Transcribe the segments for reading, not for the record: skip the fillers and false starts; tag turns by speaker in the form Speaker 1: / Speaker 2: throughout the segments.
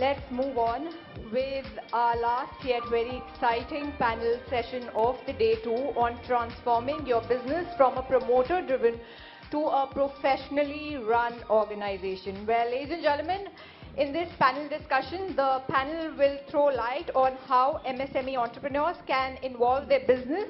Speaker 1: Let's move on with our last yet very exciting panel session of the day 2 on transforming your business from a promoter-driven to a professionally run organization. Well, ladies and gentlemen, in this panel discussion, the panel will throw light on how MSME entrepreneurs can involve their business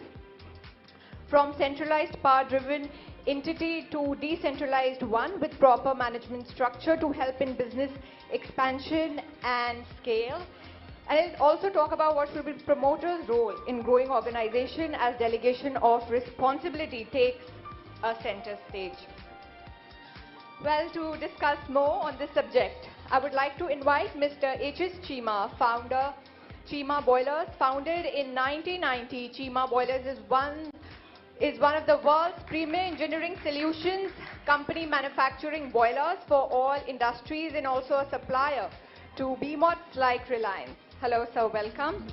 Speaker 1: from centralized power-driven entity to decentralized one with proper management structure to help in business expansion and scale. And it'll also talk about what should be promoters' role in growing organization as delegation of responsibility takes a center stage. Well, to discuss more on this subject, I would like to invite Mr. H.S. Cheema, founder, Cheema Boilers. Founded in 1990, Cheema Boilers is one of the world's premier engineering solutions company manufacturing boilers for all industries and also a supplier to behemoths like Reliance. Hello, sir. Welcome.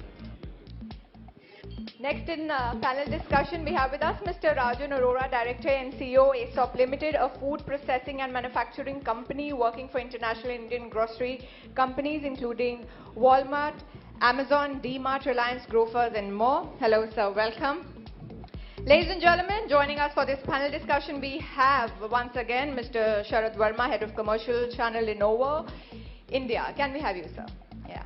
Speaker 1: Next in panel discussion, we have with us Mr. Rajan Arora, Director and CEO, ASOP Limited, a food processing and manufacturing company working for international Indian grocery companies including Walmart, Amazon, D-Mart, Reliance, Grofers and more. Hello, sir. Welcome. Ladies and gentlemen, joining us for this panel discussion, we have once again Mr. Sharad Verma, Head of Commercial Channel Lenovo, India. Can we have you, sir? Yeah.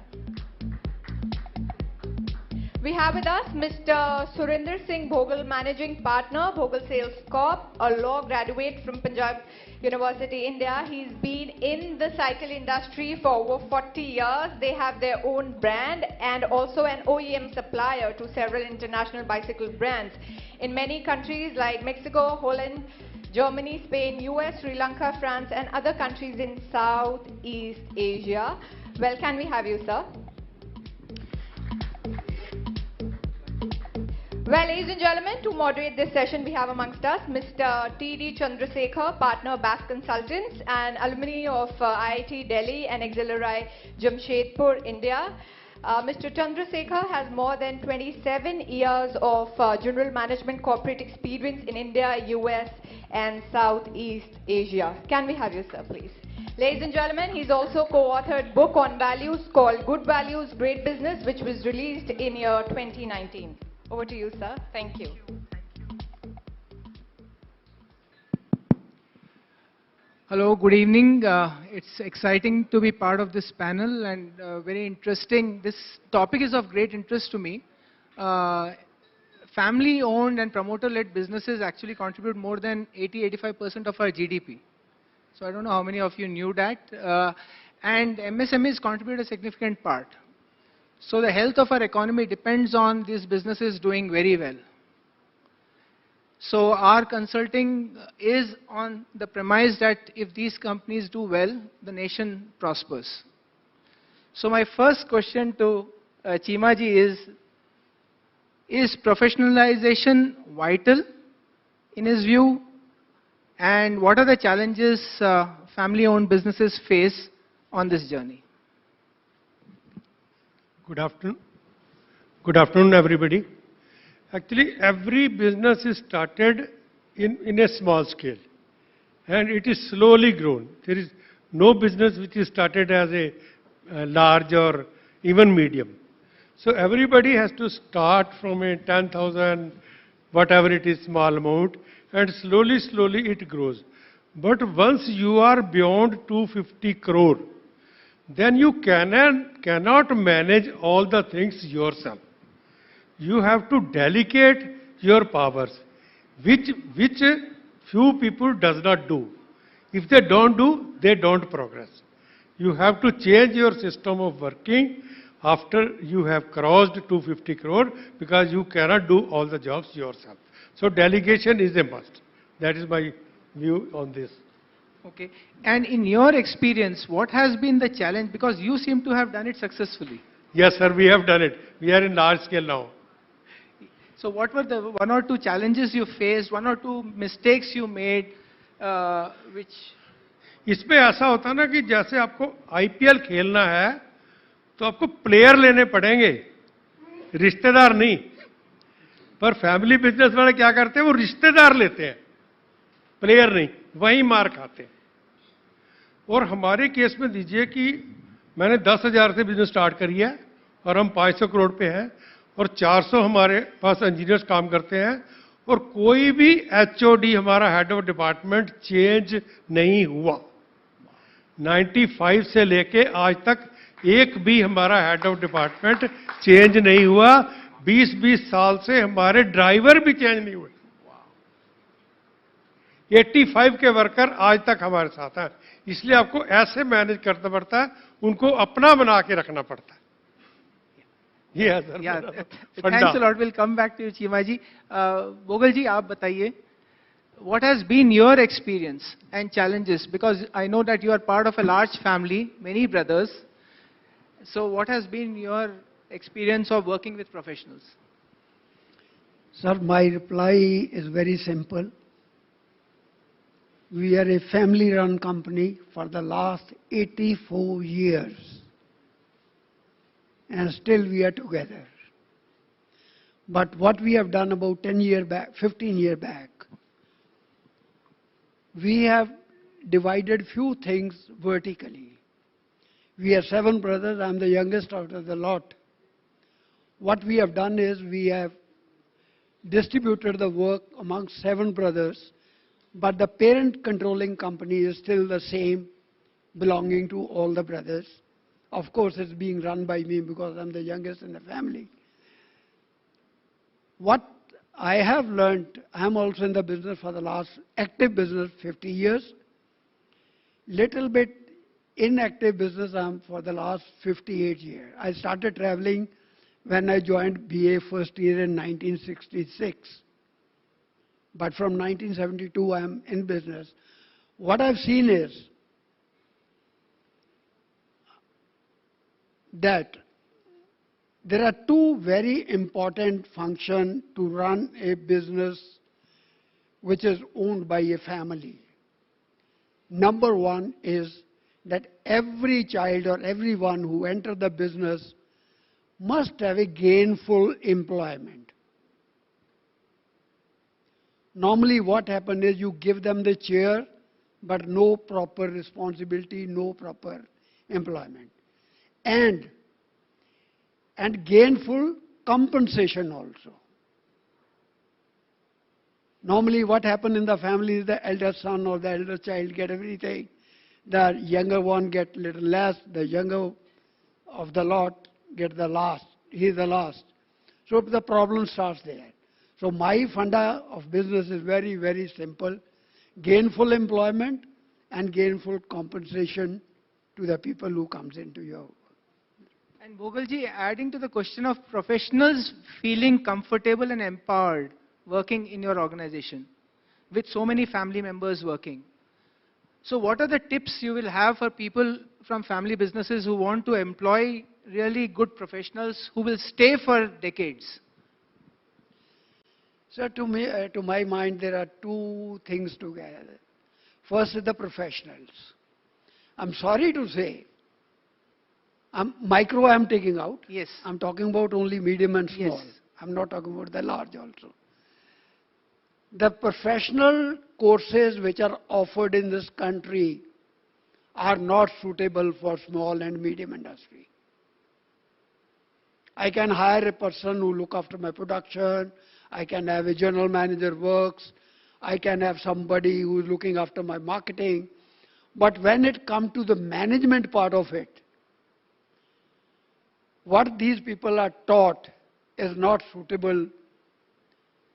Speaker 1: We have with us Mr. Surinder Singh Bhogal, Managing Partner, Bhogal Sales Corp, a law graduate from Punjab University, India. He's been in the cycle industry for over 40 years. They have their own brand and also an OEM supplier to several international bicycle brands in many countries like Mexico, Holland, Germany, Spain, US, Sri Lanka, France, and other countries in Southeast Asia. Well, can we have you, sir? Well, ladies and gentlemen, to moderate this session, we have amongst us Mr. T.D. Chandrasekhar, partner BAS Consultants and alumni of IIT Delhi and Auxiliary Jamshedpur, India. Mr. Chandrasekhar has more than 27 years of general management corporate experience in India, US, and Southeast Asia. Can we have you, sir, please? Ladies and gentlemen, he's also co-authored book on values called Good Values, Great Business, which was released in year 2019. Over to you, sir. Thank you.
Speaker 2: Hello, good evening. It's exciting to be part of this panel and very interesting. This topic is of great interest to me. Family-owned and promoter-led businesses actually contribute more than 80-85% of our GDP. So I don't know how many of you knew that. And MSMEs contribute a significant part. So the health of our economy depends on these businesses doing very well. So our consulting is on the premise that if these companies do well, the nation prospers. So my first question to Cheema ji is professionalization vital in his view? And what are the challenges family-owned businesses face on this journey?
Speaker 3: Good afternoon. Good afternoon, everybody. Actually, every business is started in a small scale, and it is slowly grown. There is no business which is started as a large or even medium. So everybody has to start from a 10,000, whatever it is, small amount, and slowly it grows. But once you are beyond 250 crore, then you cannot manage all the things yourself. You have to delegate your powers, which few people does not do. If they don't do, they don't progress. You have to change your system of working after you have crossed 250 crore because you cannot do all the jobs yourself. So delegation is a must. That is my view on this.
Speaker 2: Okay. And in your experience, what has been the challenge? Because you seem to have done it successfully.
Speaker 3: Yes, sir, we have done it. We are in large scale now.
Speaker 2: So what were the one or two challenges you faced, one or two mistakes you made, which...
Speaker 3: इसमें ऐसा होता है ना कि जैसे आपको IPL खेलना है तो आपको प्लेयर लेने पड़ेंगे, रिश्तेदार नहीं. पर फैमिली बिजनेस वाले क्या करते हैं, वो रिश्तेदार लेते हैं, प्लेयर नहीं, वहीं मार खाते हैं. और हमारे केस में दीजिए कि मैंने 10,000 से बिजनेस स्टार्ट करी है और हम 500 करोड़ पे हैं और 400 हमारे पास इंजीनियर्स काम करते हैं और कोई भी एचओडी हमारा हेड ऑफ डिपार्टमेंट चेंज नहीं हुआ। 95 से लेके आज तक एक भी हमारा हेड ऑफ डिपार्टमेंट चेंज नहीं हुआ। 20-20 साल से हमारे ड्राइवर भी चेंज नहीं हुए। 85 के वर्कर आज तक हमारे साथ हैं। इसलिए आपको ऐसे मैनेज करना पड़ता है, उनको अपना बना के रखना पड़ता है। ये है sir.
Speaker 2: Yeah, thanks a lot. We'll come back to you, Chima ji. Bogal ji, आप बताइए, what has been your experience and challenges? Because I know that you are part of a large family, many brothers. So what has been your experience of working with professionals?
Speaker 4: Sir, my reply is very simple. We are a family-run company for the last 84 years. And still we are together. But what we have done about 10 years back, 15 years back, we have divided few things vertically. We are 7 brothers, I'm the youngest out of the lot. What we have done is we have distributed the work among 7 brothers, but the parent controlling company is still the same, belonging to all the brothers. Of course, it's being run by me because I'm the youngest in the family. What I have learned, I'm also in the business for the last, active business 50 years. Little bit inactive business I'm for the last 58 years. I started traveling when I joined BA first year in 1966. But from 1972 I'm in business. What I've seen is that there are 2 very important functions to run a business which is owned by a family. Number 1 is that every child or everyone who enters the business must have a gainful employment. Normally what happens is you give them the chair, but no proper responsibility, no proper employment. And gainful compensation also. Normally what happens in the family is the elder son or the elder child get everything. The younger one get little less, the younger of the lot get the last. He is the last. So the problem starts there. So my funda of business is very, very simple. Gainful employment and gainful compensation to the people who comes into your.
Speaker 2: And Bogalji, adding to the question of professionals feeling comfortable and empowered working in your organization with so many family members working. So what are the tips you will have for people from family businesses who want to employ really good professionals who will stay for decades?
Speaker 4: So to my mind, there are 2 things together. First is the professionals. I'm sorry to say, micro I'm taking out.
Speaker 2: Yes.
Speaker 4: I'm talking about only medium and small.
Speaker 2: Yes.
Speaker 4: I'm not talking about the large also. The professional courses which are offered in this country are not suitable for small and medium industry. I can hire a person who look after my production. I can have a general manager works. I can have somebody who is looking after my marketing. But when it comes to the management part of it, what these people are taught is not suitable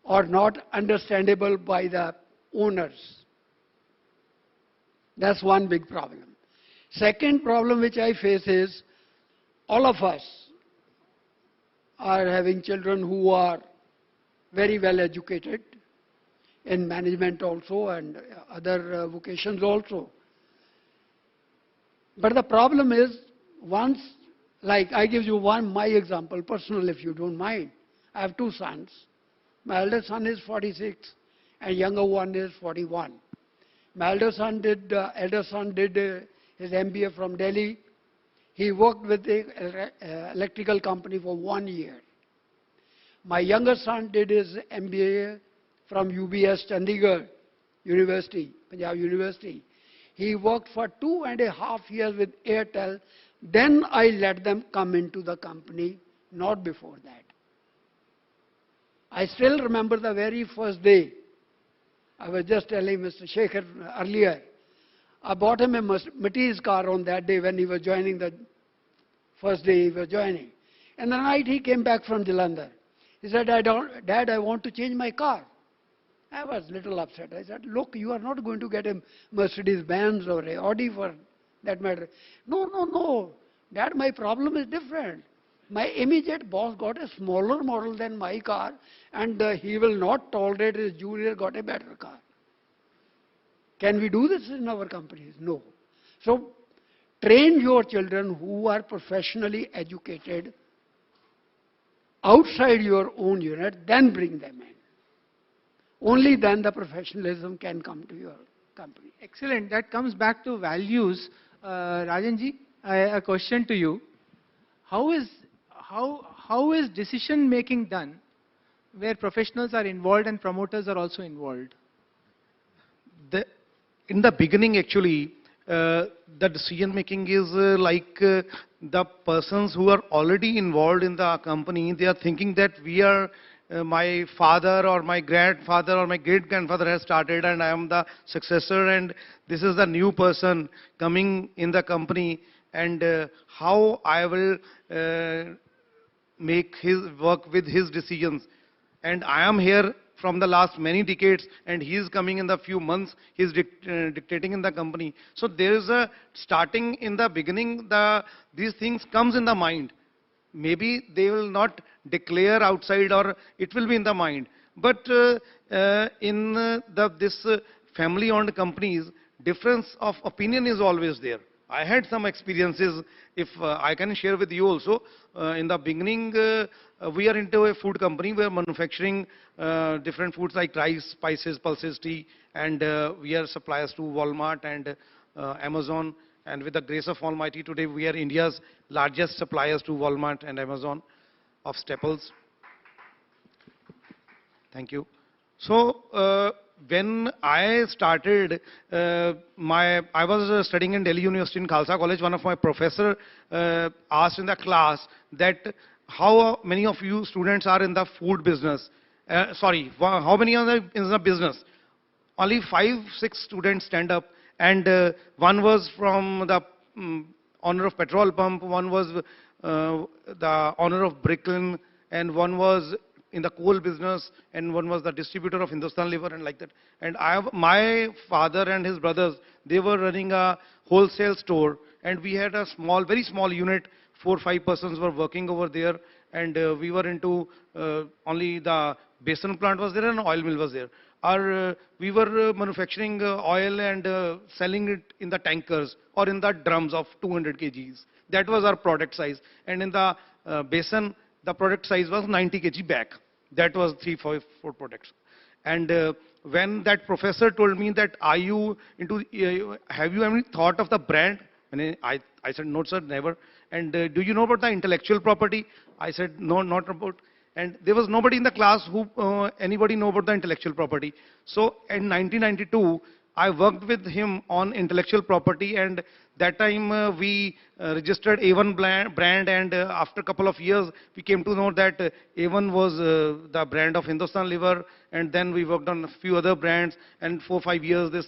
Speaker 4: or not understandable by the owners. That's one big problem. Second problem which I face is all of us are having children who are very well educated in management also and other vocations also. But the problem is once, like I give you my example, personal if you don't mind. I have 2 sons. My elder son is 46 and younger one is 41. My elder son did his MBA from Delhi. He worked with the electrical company for 1 year. My younger son did his MBA from UBS Chandigarh University, Punjab University. He worked for 2.5 years with Airtel Then I let them come into the company, not before that. I still remember the very first day. I was just telling Mr. Shekhar earlier, I bought him a Matisse car on that day when he was joining, the first day he was joining. And the night he came back from Jalandhar. He said, Dad, I want to change my car. I was a little upset. I said, look, you are not going to get a Mercedes-Benz or a Audi for that matter. No. Dad, my problem is different. My immediate boss got a smaller model than my car, and he will not tolerate his junior got a better car. Can we do this in our companies? No. So, train your children who are professionally educated outside your own unit, then bring them in. Only then the professionalism can come to your company.
Speaker 2: Excellent. That comes back to values. Rajanji, a question to you. How is decision making done where professionals are involved and promoters are also involved?
Speaker 5: In the beginning, actually, the decision making is the persons who are already involved in the company, they are thinking that we are, my father or my grandfather or my great-grandfather has started and I am the successor, and this is the new person coming in the company, and how I will make his work with his decisions. And I am here from the last many decades, and he is coming in the few months, he is dictating in the company. So there is a starting in the beginning, these things comes in the mind. Maybe they will not declare outside or it will be in the mind. But in this family-owned companies, difference of opinion is always there. I had some experiences, if I can share with you also. In the beginning, we are into a food company. We are manufacturing different foods like rice, spices, pulses, tea, and we are suppliers to Walmart and Amazon. And with the grace of Almighty, today we are India's largest suppliers to Walmart and Amazon of staples. Thank you. So, when I started, I was studying in Delhi University in Khalsa College. One of my professor asked in the class that how many of you students are in the food business? How many are in the business? Only 5-6 students stand up, and one was from the owner of petrol pump, one was the owner of Bricklin, and one was in the coal business, and one was the distributor of Hindustan Liver, and like that. And my father and his brothers, they were running a wholesale store, and we had a small, very small unit. 4 or 5 persons were working over there, and we were into only the basin plant was there and oil mill was there. We were manufacturing oil and selling it in the tankers or in the drums of 200 kgs. That was our product size. And in the basin, the product size was 90 kg back. That was 3-4 products. And when that professor told me that, are you into, have you ever thought of the brand? And I said, no, sir, never. And do you know about the intellectual property? I said, no, not about. And there was nobody in the class who, anybody know about the intellectual property. So in 1992, I worked with him on intellectual property, and that time we registered A1 brand, and after a couple of years, we came to know that A1 was the brand of Hindustan Liver, and then we worked on a few other brands, and 4 or 5 years this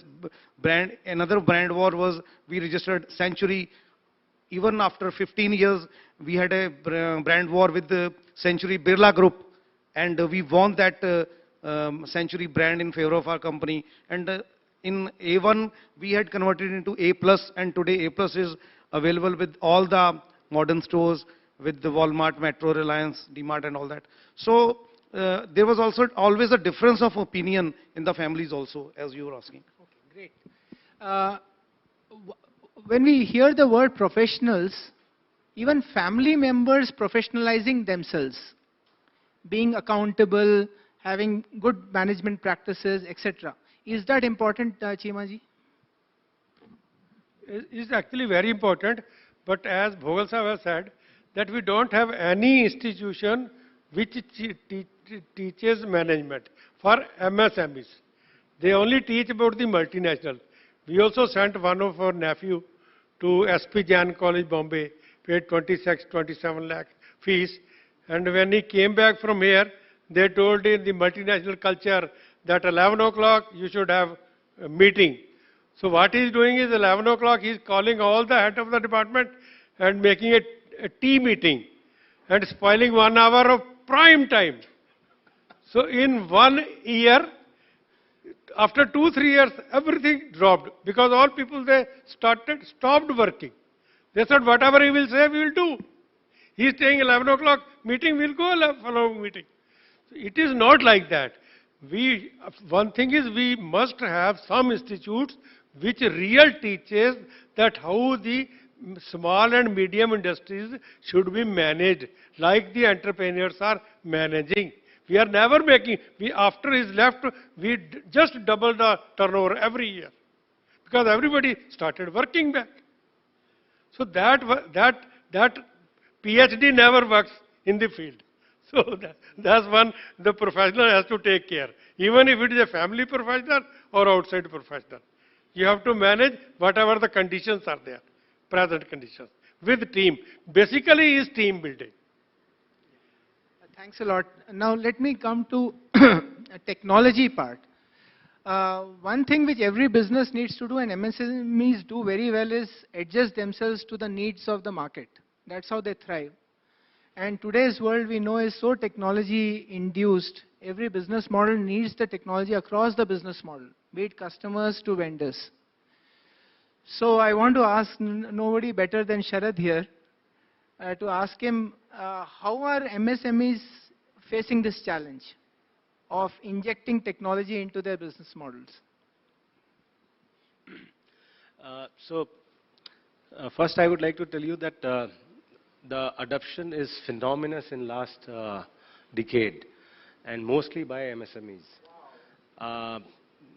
Speaker 5: brand, another brand war was, we registered Century. Even after 15 years, we had a brand war with the Century Birla Group, and we won that Century brand in favor of our company. And in A1, we had converted into A+, and today A+ is available with all the modern stores, with the Walmart, Metro, Reliance, DMart, and all that. So there was also always a difference of opinion in the families also, as you were asking.
Speaker 2: Okay, great. When we hear the word professionals, even family members professionalizing themselves, being accountable, having good management practices, etc. Is that important, Chimaji?
Speaker 3: It's actually very important, but as Bhogal Sahab has said, that we don't have any institution which teaches management for MSMEs. They only teach about the multinational. We also sent one of our nephew to SP Jain College, Bombay. paid 26, 27 lakh fees. And when he came back from here, they told in the multinational culture that 11 o'clock you should have a meeting. So what he's doing is 11 o'clock, he's calling all the head of the department and making a tea meeting and spoiling 1 hour of prime time. So in 1 year, after 2, 3 years, everything dropped because all people they stopped working. They said whatever he will say, we will do. He's saying 11 o'clock meeting, we'll go following meeting. So it is not like that. One thing is we must have some institutes which real teaches that how the small and medium industries should be managed, like the entrepreneurs are managing. We are never making, after his left, we just double the turnover every year because everybody started working back. So that PhD never works in the field. So that's one the professional has to take care. Even if it is a family professional or outside professional. You have to manage whatever the conditions are there, present conditions, with team. Basically is team building.
Speaker 2: Thanks a lot. Now let me come to a technology part. One thing which every business needs to do and MSMEs do very well is adjust themselves to the needs of the market. That's how they thrive. And today's world we know is so technology induced. Every business model needs the technology across the business model, be it customers to vendors. So I want to ask nobody better than Sharad here to ask him how are MSMEs facing this challenge of injecting technology into their business models?
Speaker 6: First I would like to tell you that the adoption is phenomenal in last decade and mostly by MSMEs.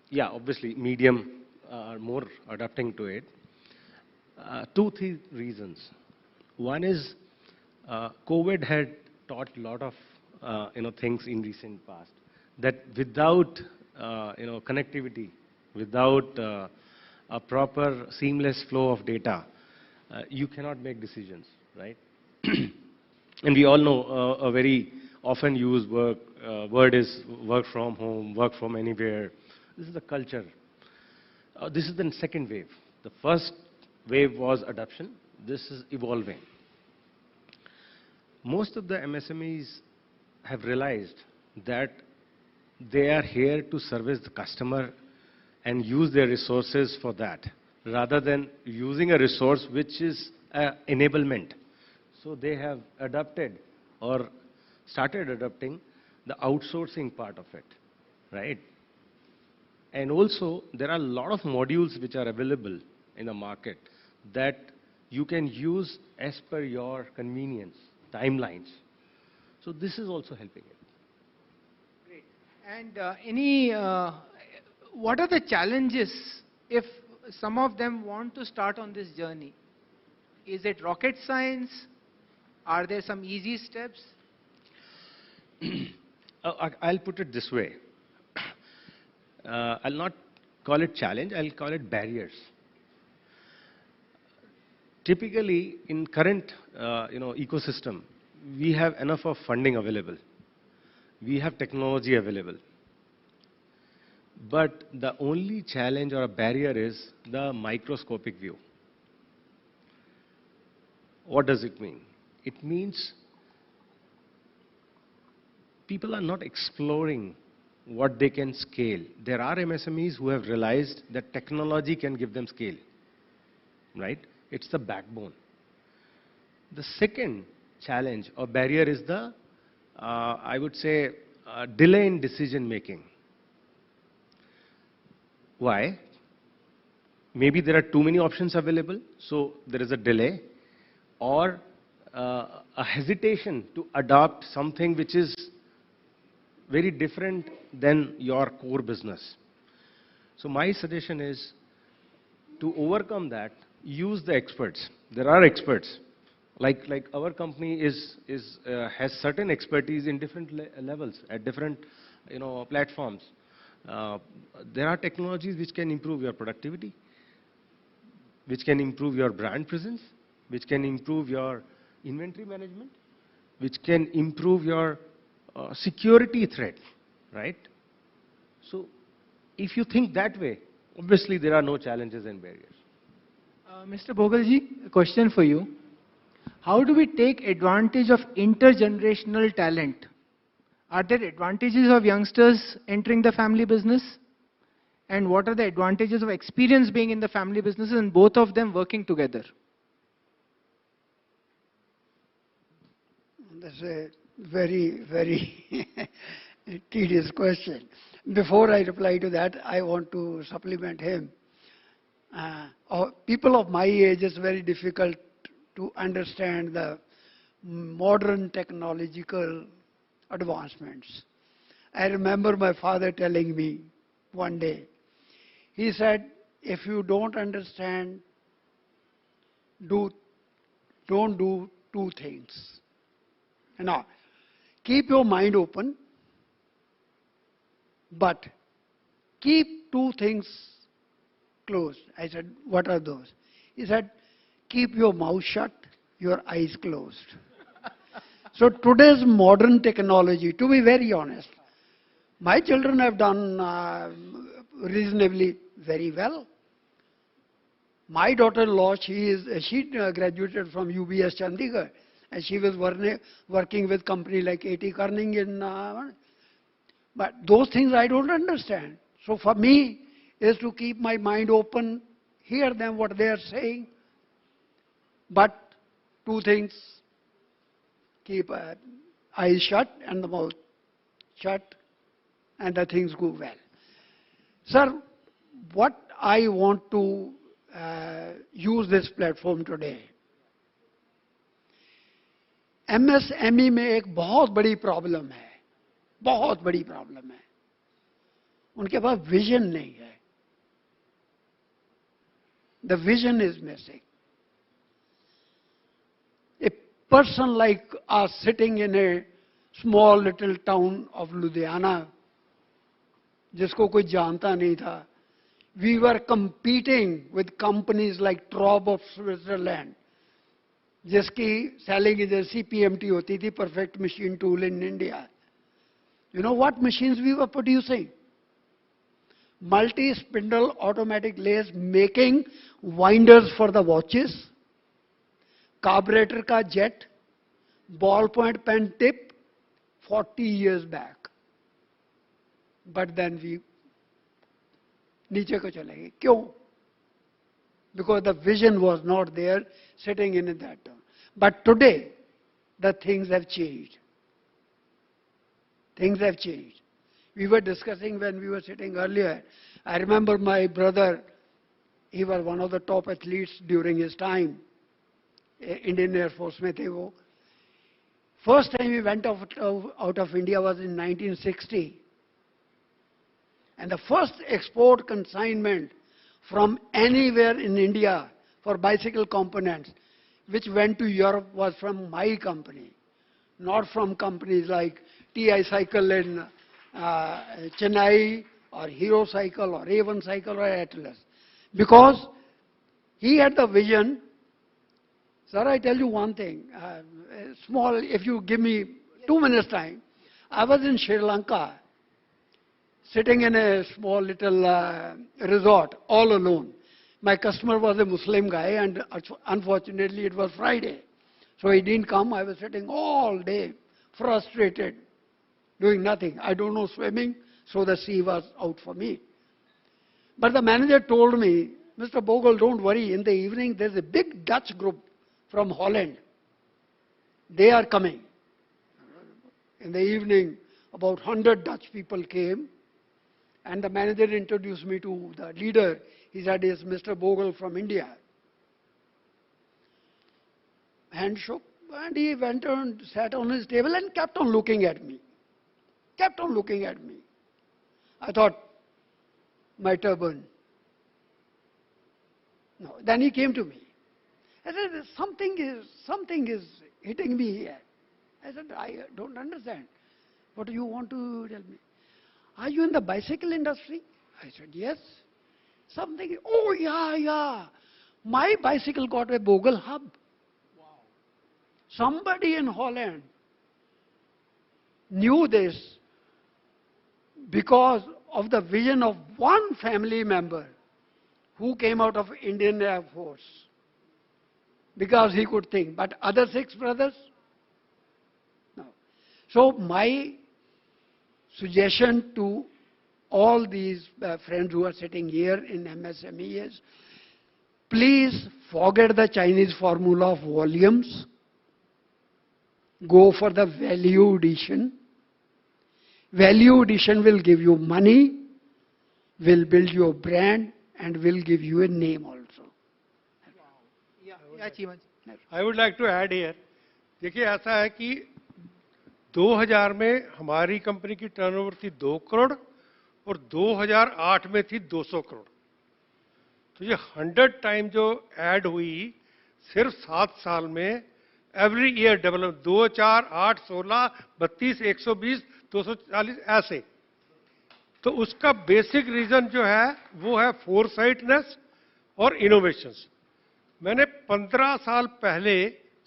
Speaker 6: Yeah, obviously medium are more adapting to it. 2, 3 reasons. One is COVID had taught a lot of things in recent past that without connectivity, without a proper seamless flow of data, you cannot make decisions, right? And we all know a very often used word is work from home, work from anywhere. This is the culture. This is the second wave. The first wave was adoption. This is evolving. Most of the MSMEs have realized that they are here to service the customer and use their resources for that, rather than using a resource which is enablement. So they have adopted or started adopting the outsourcing part of it, right? And also, there are a lot of modules which are available in the market that you can use as per your convenience, timelines. So this is also helping it.
Speaker 2: Great. And what are the challenges if some of them want to start on this journey? Is it rocket science? Are there some easy steps?
Speaker 6: I'll put it this way. I'll not call it challenge, I'll call it barriers. Typically, in current ecosystem, we have enough of funding available. We have technology available. But the only challenge or a barrier is the microscopic view. What does it mean? It means people are not exploring what they can scale. There are MSMEs who have realized that technology can give them scale, right? It's the backbone. The second challenge or barrier is the, I would say, delay in decision making. Why? Maybe there are too many options available, so there is a delay, or a hesitation to adopt something which is very different than your core business. So my suggestion is to overcome that, use the experts. There are experts. Like our company has certain expertise in different levels at different platforms. There are technologies which can improve your productivity, which can improve your brand presence, which can improve your inventory management, which can improve your security threat, right? So if you think that way, obviously there are no challenges and barriers.
Speaker 2: Mr. Bhogalji, a question for you. How do we take advantage of intergenerational talent? Are there advantages of youngsters entering the family business? And what are the advantages of experience being in the family business and both of them working together?
Speaker 4: That's a very, very tedious question. Before I reply to that, I want to supplement him. People of my age, it's very difficult to understand the modern technological advancements. I remember my father telling me one day, he said, if you don't understand, don't do two things. Now, keep your mind open, but keep two things closed. I said, what are those? He said, keep your mouth shut, your eyes closed. So today's modern technology, to be very honest, my children have done reasonably very well. My daughter-in-law, she graduated from UBS Chandigarh, and she was working with company like A.T. Kearning in. But those things I don't understand. So for me, is to keep my mind open, hear them what they are saying. But two things: keep eyes shut and the mouth shut, and the things go well. Sir, what I want to use this platform today, MSME में एक बहुत बड़ी problem है, बहुत बड़ी problem है. उनके पास vision नहीं है. The vision is missing. A person like us sitting in a small little town of Ludhiana, जिसको कोई जानता नहीं था, we were competing with companies like Traub of Switzerland, जिसकी selling agency PMT होती थी, Perfect Machine Tool in India. You know what machines we were producing? Multi-spindle automatic lathe making winders for the watches, carburetor ka jet, ballpoint pen tip, 40 years back. But then we नीचे को चले गए. क्यों? Because the vision was not there sitting in that town. But today, the things have changed. Things have changed. We were discussing when we were sitting earlier. I remember my brother, he was one of the top athletes during his time. Indian Air Force में थे वो. First time he went out of India was in 1960. And the first export consignment from anywhere in India for bicycle components, which went to Europe, was from my company, not from companies like TI Cycle in Chennai, or Hero Cycle, or A1 Cycle, or Atlas. Because he had the vision. Sir, I tell you one thing, small, if you give me 2 minutes time, I was in Sri Lanka, sitting in a small little resort, all alone. My customer was a Muslim guy, and unfortunately it was Friday. So he didn't come. I was sitting all day, frustrated, doing nothing. I don't know swimming, so the sea was out for me. But the manager told me, Mr. Bogle, don't worry, in the evening there's a big Dutch group from Holland. They are coming. In the evening, about 100 Dutch people came. And the manager introduced me to the leader. He said, it's Mr. Bogle from India. Hand shook, and he went and sat on his table and kept on looking at me. Kept on looking at me. I thought, my turban. No. Then he came to me. I said, something is hitting me here. I said, I don't understand. What do you want to tell me? Are you in the bicycle industry? I said, yes. Something, oh yeah. My bicycle got a Bogle hub. Somebody in Holland knew this because of the vision of one family member who came out of Indian Air Force. Because he could think. But other 6 brothers? No. So my suggestion to all these friends who are sitting here in MSME is, please forget the Chinese formula of volumes. Go for the value addition. Value addition will give you money, will build your brand, and will give you a name also.
Speaker 2: Yeah, Chima ji.
Speaker 3: I would like to add here, देखिए ऐसा है कि 2000 में हमारी company की turnover थी 2 करोड़ और 2008 में थी 200 करोड़। तो ये 100 टाइम जो ऐड हुई सिर्फ 7 साल में, एवरी ईयर डेवलप 2, 4, 8, 16, 32, 120, 240 ऐसे। तो उसका बेसिक रीजन जो है वो है फोरसाइटनेस और इनोवेशंस। मैंने 15 साल पहले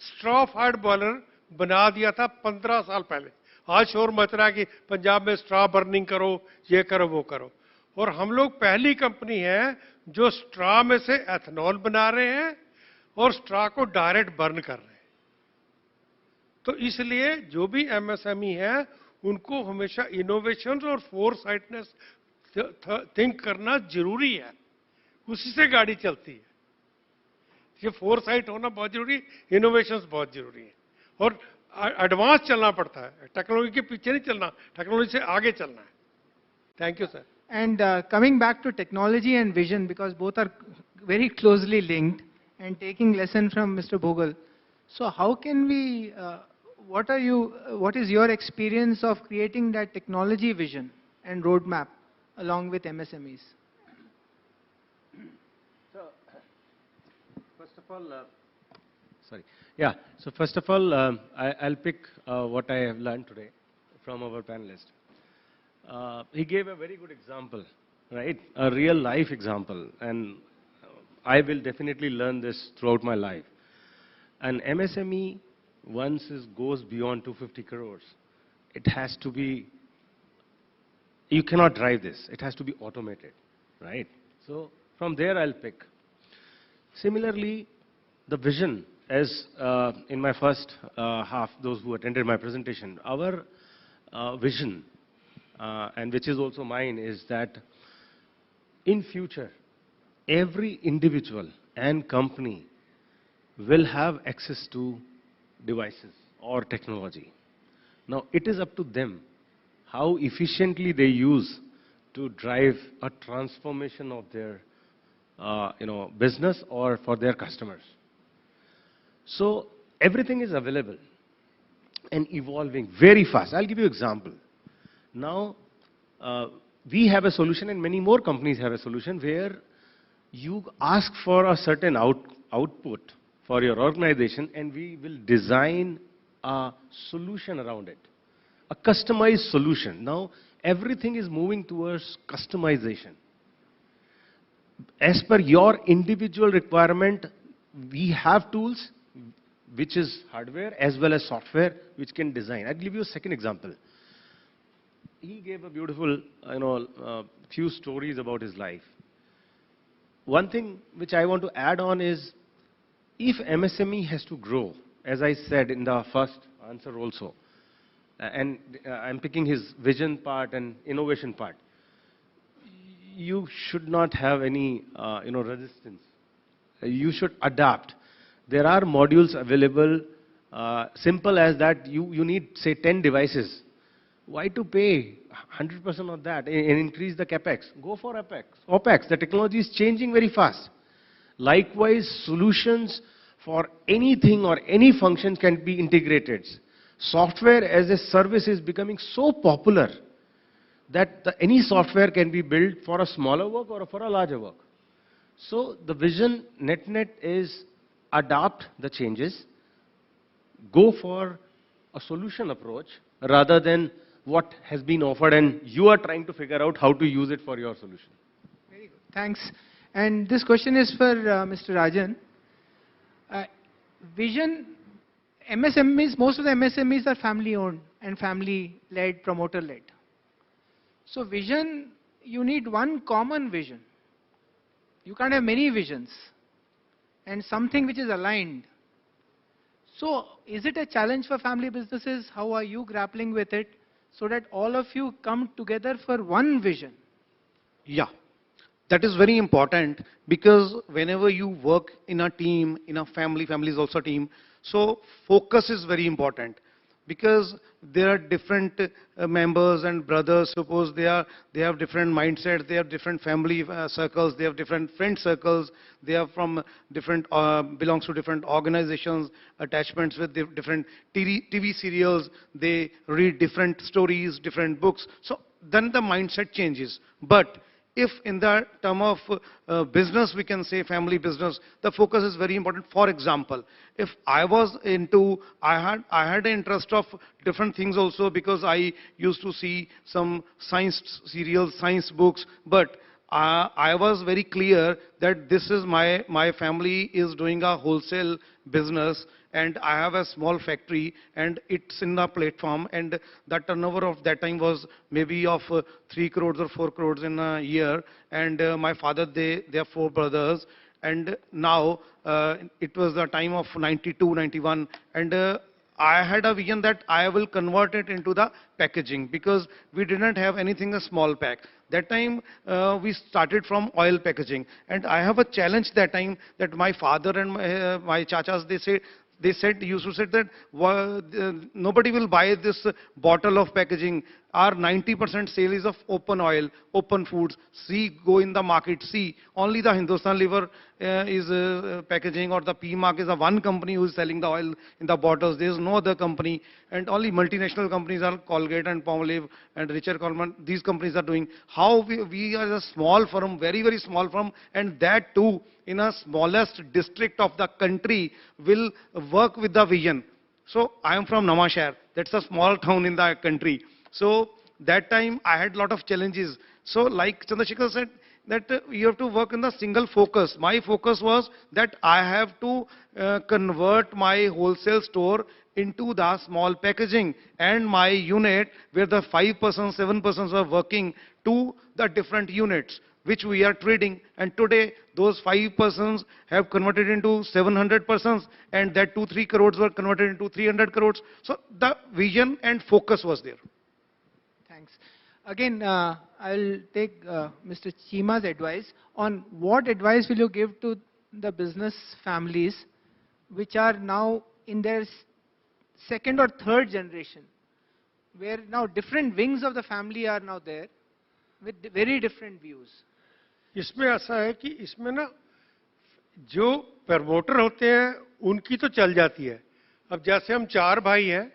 Speaker 3: स्ट्रॉ फायर्ड बॉयलर बना दिया था, 15 साल पहले। आज शोर मच रहा है कि पंजाब में स्ट्रॉ बर्निंग करो, ये करो, वो करो। और हम लोग पहली कंपनी है जो स्ट्रॉ में से एथनॉल बना रहे हैं और स्ट्रॉ को डायरेक्ट बर्न कर रहे हैं। तो इसलिए जो भी एमएसएमई है उनको हमेशा इनोवेशन और फोरसाइटनेस थिंक करना जरूरी है, उसी से गाड़ी चलती है। ये फोरसाइट होना बहुत जरूरी, इनोवेशंस बहुत जरूरी है और एडवांस चलना पड़ता है, टेक्नोलॉजी के पीछे नहीं चलना, टेक्नोलॉजी से आगे चलना है। Thank you sir.
Speaker 2: And coming back to technology and vision, because both are very closely linked, and taking lesson from Mr. Bhogal. So how can we, what is your experience of creating that technology vision and roadmap along with MSMEs?
Speaker 6: So, first of all, sorry. Yeah, so first of all, I'll pick what I have learned today from our panelist. He gave a very good example, right? A real life example, and I will definitely learn this throughout my life. An MSME, once it goes beyond 250 crores, it has to be, you cannot drive this. It has to be automated, right? So from there I'll pick. Similarly, the vision, as in my first half, those who attended my presentation, our vision, and which is also mine, is that in future, every individual and company will have access to devices or technology. Now, it is up to them how efficiently they use to drive a transformation of their business or for their customers. So everything is available and evolving very fast. I'll give you an example. Now, we have a solution and many more companies have a solution where you ask for a certain output for your organization and we will design a solution around it, a customized solution. Now, everything is moving towards customization. As per your individual requirement, we have tools, which is hardware as well as software, which can design. I'll give you a second example. He gave a beautiful, few stories about his life. One thing which I want to add on is, if MSME has to grow, as I said in the first answer also, and I'm picking his vision part and innovation part, you should not have any, resistance. You should adapt. There are modules available, simple as that. You need, say, 10 devices. Why to pay 100% of that and increase the capex? Go for OPEX. The technology is changing very fast. Likewise, solutions for anything or any function can be integrated. Software as a service is becoming so popular that any software can be built for a smaller work or for a larger work. So the vision net is adapt the changes, go for a solution approach rather than what has been offered and you are trying to figure out how to use it for your solution.
Speaker 2: Very good. Thanks. And this question is for Mr. Rajan. Vision MSMEs, most of the MSMEs are family owned and family led, promoter led. So vision, you need one common vision. You can't have many visions and something which is aligned. So is it a challenge for family businesses? How are you grappling with it so that all of you come together for one vision?
Speaker 5: Yeah, that is very important because whenever you work in a team, in a family, family is also a team, so focus is very important because there are different members and brothers. Suppose they have different mindsets, they have different family circles, they have different friend circles, they are from different belongs to different organizations, attachments with different TV serials, they read different stories, different books. So then the mindset changes. But if in the term of business, we can say family business, the focus is very important. For example, if I was into, I had an interest of different things also because I used to see some science serials, science books, but I was very clear that this is my family is doing a wholesale business and I have a small factory and it's in the platform and the turnover of that time was maybe of 3 crores or 4 crores in a year and my father, they are 4 brothers and now it was the time of 92, 91 and I had a vision that I will convert it into the packaging because we didn't have anything a small pack. That time we started from oil packaging and I have a challenge that time that my father and my chachas, used to say that nobody will buy this bottle of packaging. Our 90% sale is of open oil, open foods. See, go in the market, see. Only the Hindustan Liver is packaging or the P-Mark is the one company who is selling the oil in the bottles. There is no other company. And only multinational companies are Colgate and Palmolive and Richard Coleman. These companies are doing. How we are a small firm, very, very small firm, and that too in a smallest district of the country will work with the vision. So I am from Namashahar. That's a small town in the country. So that time I had a lot of challenges. So like Chandrasekhar said, that you have to work in the single focus. My focus was that I have to convert my wholesale store into the small packaging and my unit where the 5 persons, 7 persons were working to the different units which we are trading, and today those 5 persons have converted into 700 persons and that 2-3 crores were converted into 300 crores. So the vision and focus was there.
Speaker 2: Thanks. Again, I'll take Mr. Chima's advice on what advice will you give to the business families which are now in their second or third generation, where now different wings of the family are now there with very different views.
Speaker 3: इसमें ऐसा है कि इसमें ना जो promoter होते हैं उनकी तो चल जाती है. अब जैसे हम 4 भाई हैं,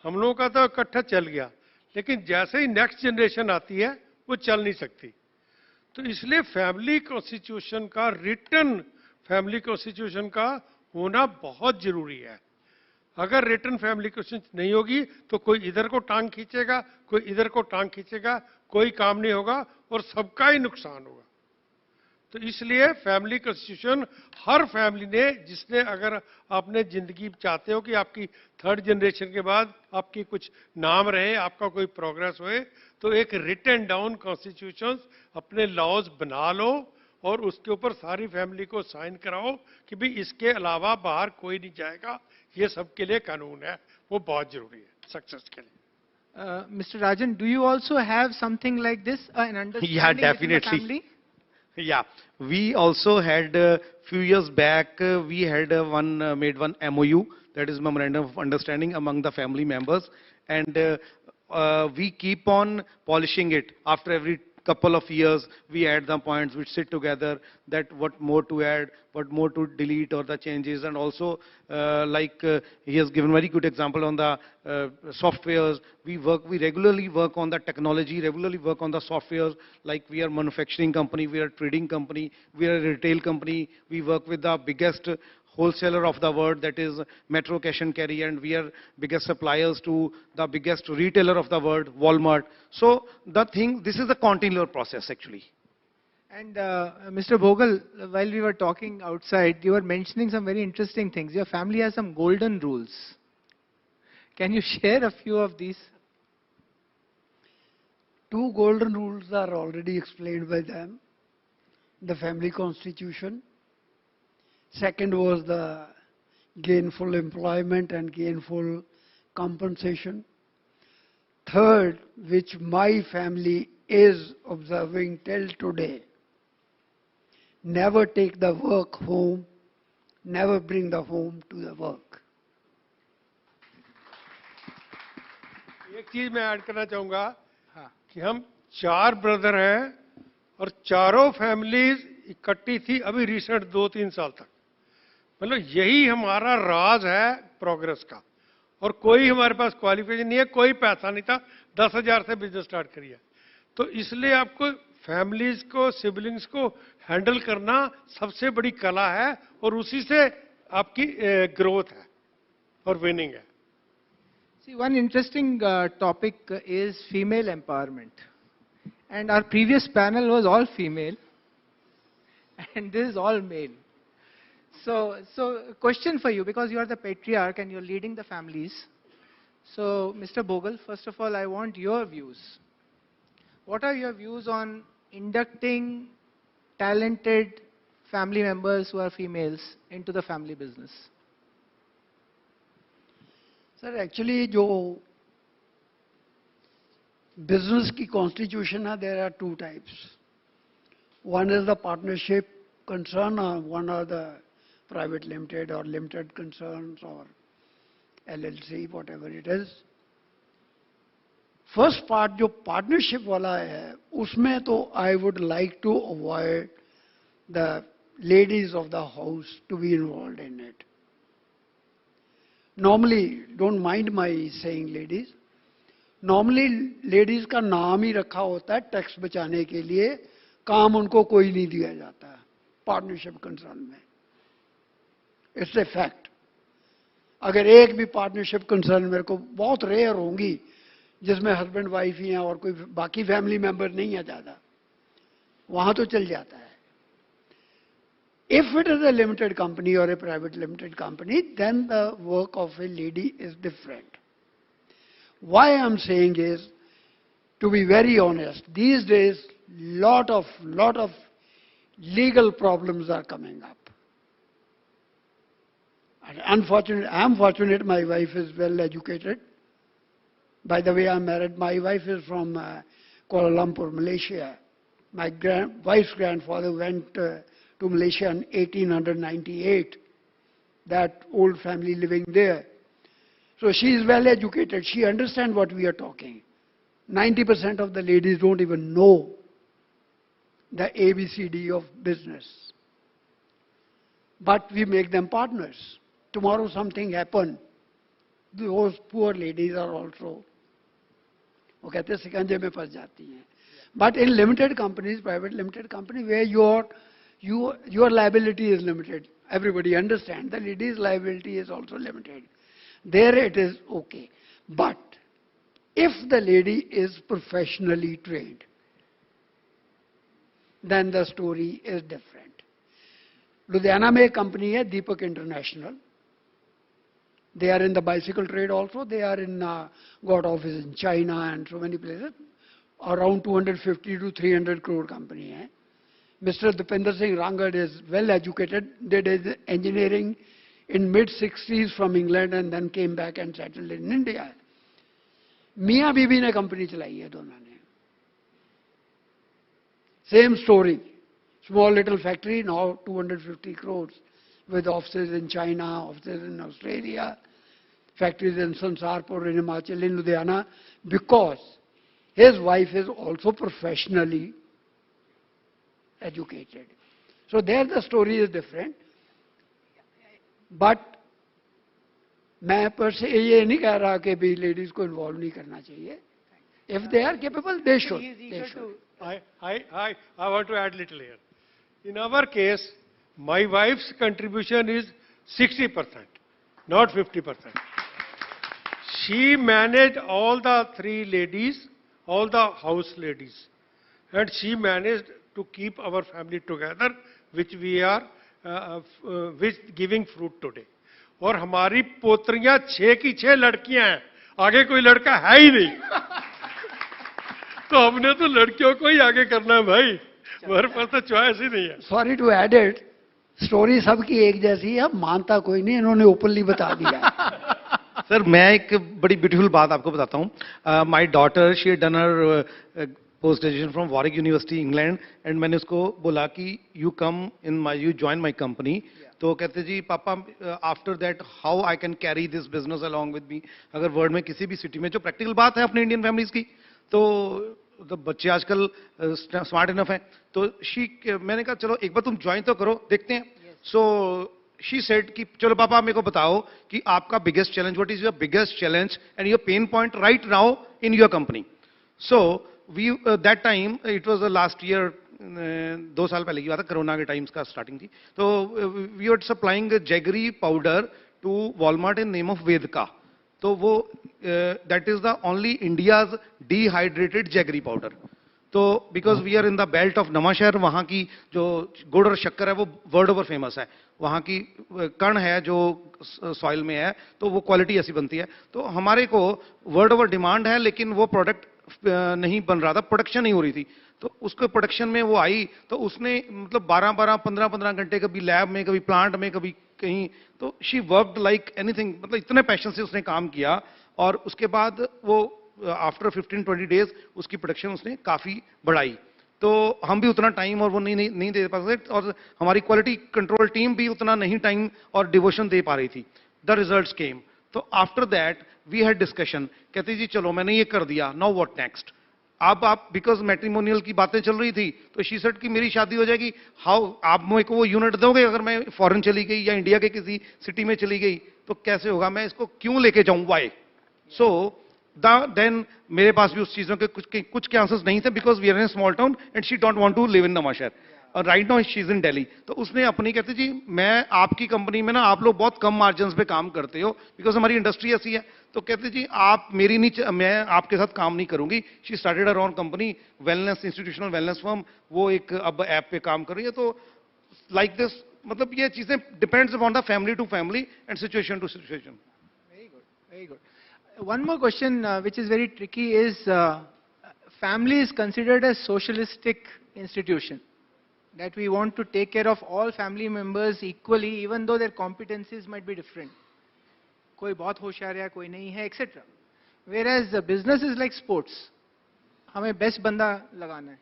Speaker 3: हम लोगों का तो इकट्ठा चल गया, लेकिन जैसे ही नेक्स्ट जनरेशन आती है वो चल नहीं सकती. तो इसलिए फैमिली कॉन्स्टिट्यूशन का, रिटन फैमिली कॉन्स्टिट्यूशन का होना बहुत जरूरी है. अगर रिटन फैमिली कॉन्स्टिट्यूशन नहीं होगी तो कोई इधर को टांग खींचेगा, कोई इधर को टांग खींचेगा, कोई काम नहीं होगा और सबका ही नुकसान होगा. तो इसलिए फैमिली कॉन्स्टिट्यूशन हर फैमिली ने, जिसने, अगर आपने जिंदगी चाहते हो कि आपकी थर्ड जनरेशन के बाद आपकी कुछ नाम रहे, आपका कोई प्रोग्रेस होए, तो एक रिटन डाउन कॉन्स्टिट्यूशन अपने लॉज बना लो और उसके ऊपर सारी फैमिली को साइन कराओ कि भाई इसके अलावा बाहर कोई नहीं जाएगा. ये सबके लिए कानून है, वो बहुत जरूरी है सक्सेस के लिए.
Speaker 2: Mr. Rajan, do you also have something like this, an understanding
Speaker 5: Yeah,
Speaker 2: within the
Speaker 5: definitely.
Speaker 2: family?
Speaker 5: Yeah, we also had few years back, we had made one MOU, that is Memorandum of Understanding among the family members, and we keep on polishing it. After every couple of years, we add the points, we sit together, that what more to add, what more to delete or the changes, and also he has given very good example on the softwares. We regularly work on the technology, regularly work on the softwares, like we are manufacturing company, we are trading company, we are a retail company, we work with the biggest wholesaler of the world, that is Metro Cash and Carry, and we are biggest suppliers to the biggest retailer of the world, Walmart. So this is the continual process actually.
Speaker 2: And Mr. Bhogal, while we were talking outside, you were mentioning some very interesting things. Your family has some golden rules. Can you share a few of these?
Speaker 4: Two golden rules are already explained by them. The family constitution. Second was the gainful employment and gainful compensation. Third, which my family is observing till today, never take the work home, never bring the home to the work.
Speaker 3: एक चीज मैं add करना चाहूंगा
Speaker 2: हाँ.
Speaker 3: कि हम 4 brother हैं और चारों फैमिलीज इकट्ठी थी अभी रिसेंट 2-3 साल तक. मतलब यही हमारा राज है प्रोग्रेस का. और कोई हमारे पास क्वालिफिकेशन नहीं है, कोई पैसा नहीं था, 10,000 से बिजनेस स्टार्ट करिए. तो इसलिए आपको फैमिलीज को, सिबलिंग्स को हैंडल करना सबसे बड़ी कला है और उसी से आपकी ग्रोथ है और विनिंग है.
Speaker 2: See, one interesting topic is female empowerment. And our previous panel was all female, and this is all male. So question for you, because you are the patriarch and you're leading the families. So, Mr. Bogle, first of all, I want your views. What are your views on inducting talented family members who are females into the family business?
Speaker 4: Sir actually जो business की constitution है, there are 2 types. One is the partnership concern और one are the private limited और limited concerns और LLC, whatever it is. First part जो partnership वाला है, उसमें तो I would like to avoid the ladies of the house to be involve in it. Normally, don't mind my saying ladies, normally ladies का नाम ही रखा होता है टैक्स बचाने के लिए, काम उनको कोई नहीं दिया जाता है पार्टनरशिप कंसर्न में. It's a fact. अगर एक भी पार्टनरशिप कंसर्न मेरे को बहुत रेयर होंगी जिसमें हस्बैंड वाइफ ही हैं और कोई बाकी फैमिली मेंबर नहीं है ज़्यादा, वहां तो चल जाता है. If it is a limited company or a private limited company, then the work of a lady is different. Why I am saying is, to be very honest, these days lot of legal problems are coming up. And unfortunately, I am fortunate my wife is well educated. By the way, I am married. My wife is from Kuala Lumpur, Malaysia. My wife's grandfather went to Malaysia in 1898, that old family living there. So she is well educated. She understands what we are talking. 90% of the ladies don't even know the ABCD of business. But we make them partners. Tomorrow something happen, those poor ladies are also, वो कहते हैं सिकंजे में फंस जाती हैं. But in limited companies, private limited company, where your liability is limited, everybody understands the lady's liability is also limited. There it is okay. But if the lady is professionally trained, then the story is different. Ludhiana में एक company है, Deepak International. They are in the bicycle trade also. They are in got office in China and so many places. Around 250 to 300 crore company hai. Mr. Dipinder Singh Rangad is well educated. Did his engineering in mid-60s from England and then came back and settled in India. Mia Bibi ne company चलाई है दोनों ने. Same story. Small little factory, now 250 crores. With offices in China, offices in Australia, factories in Sansarpur, in Himachal, in Ludhiana, because his wife is also professionally educated. So there the story is different. But मैं पर से ये नहीं कह रहा कि भी ladies को involve नहीं करना चाहिए. If they are capable, they should. They should.
Speaker 3: I want to add little here. In our case, my wife's contribution is 60%, not 50%. She managed all the 3 ladies, all the house ladies, and she managed to keep our family together, which we are, which giving fruit today. और हमारी पोत्रियां 6 की 6 लड़कियां हैं, आगे कोई लड़का है ही नहीं। तो हमने तो लड़कियों को ही आगे करना है भाई, हमारे पास तो चॉइस ही नहीं है।
Speaker 4: Sorry to add it, story सबकी एक जैसी है, मानता कोई नहीं, इन्होंने ओपनली बता दिया।
Speaker 5: सर मैं एक बड़ी ब्यूटीफुल बात आपको बताता हूँ। My daughter she done her post graduation from Warwick university England, and मैंने उसको बोला कि you come in my, you join my company. तो कहते जी पापा after that how I can carry this business along with me. अगर world में किसी भी सिटी में, जो प्रैक्टिकल बात है अपने इंडियन फैमिलीज की, तो बच्चे आजकल स्मार्ट इनफ हैं, तो मैंने कहा चलो एक बार तुम ज्वाइन तो करो, देखते हैं। सो शी सेड कि चलो पापा मेरे को बताओ कि आपका biggest challenge, what is your biggest challenge and your pain point right now in your company. So we that time it was the last year, 2 साल पहले की बात है, कोरोना के टाइम्स का स्टार्टिंग थी। तो we are supplying jaggery powder to Walmart in name of Vedaka. तो वो that is the only India's dehydrated jaggery powder. तो because we are in the belt of Nawanshahr, वहां की जो गुड़ और शक्कर है वो वर्ल्ड ओवर फेमस है, वहां की कण है जो सॉइल में है, तो वो क्वालिटी ऐसी बनती है। तो हमारे को वर्ल्ड ओवर डिमांड है, लेकिन वो प्रोडक्ट नहीं बन रहा था, प्रोडक्शन नहीं हो रही थी। तो उसको प्रोडक्शन में वो आई, तो उसने मतलब 12-12, 15-15 घंटे कभी लैब में, कभी प्लांट में, कभी कहीं, तो शी वर्कड लाइक एनीथिंग, मतलब इतने पैशन से उसने काम किया। और उसके बाद वो आफ्टर 15-20 डेज उसकी प्रोडक्शन उसने काफी बढ़ाई। तो हम भी उतना टाइम और वो नहीं दे पा रहे, और हमारी क्वालिटी कंट्रोल टीम भी उतना नहीं टाइम और डिवोशन दे पा रही थी। The results came. तो after that we had discussion, कहते जी चलो मैंने ये कर दिया, नाउ व्हाट नेक्स्ट। अब आप, बिकॉज मैट्रिमोनियल की बातें चल रही थी, तो शी सेड कि मेरी शादी हो जाएगी, हाउ आप मेरे को वो यूनिट दोगे अगर मैं फॉरेन चली गई या इंडिया के किसी सिटी में चली गई, तो कैसे होगा, मैं इसको क्यों लेके जाऊं, वाई। सो देन मेरे पास भी उस चीजों के कुछ के आंसर्स नहीं थे, because we are in small town and she don't want to live in Nawanshahr, और right now she is in Delhi. तो उसने अपनी, कहते जी मैं आपकी कंपनी में ना, आप लोग बहुत कम मार्जिन पे काम करते हो, बिकॉज हमारी इंडस्ट्री ऐसी है, तो कहते जी आप मेरी नहीं, मैं आपके साथ काम नहीं करूंगी। She started her own company, wellness, institutional wellness firm, वो एक अब ऐप पे काम कर रही है। तो लाइक दिस, मतलब ये चीजें depends upon the family to family and situation to situation.
Speaker 2: Very good, very good. One more question which is very tricky is family is considered a socialistic institution, that we want to take care of all family members equally, even though their competencies might be different. कोई बहुत होशियार है, कोई नहीं है, etc. Whereas business is like sports. हमें best बंदा लगाना है,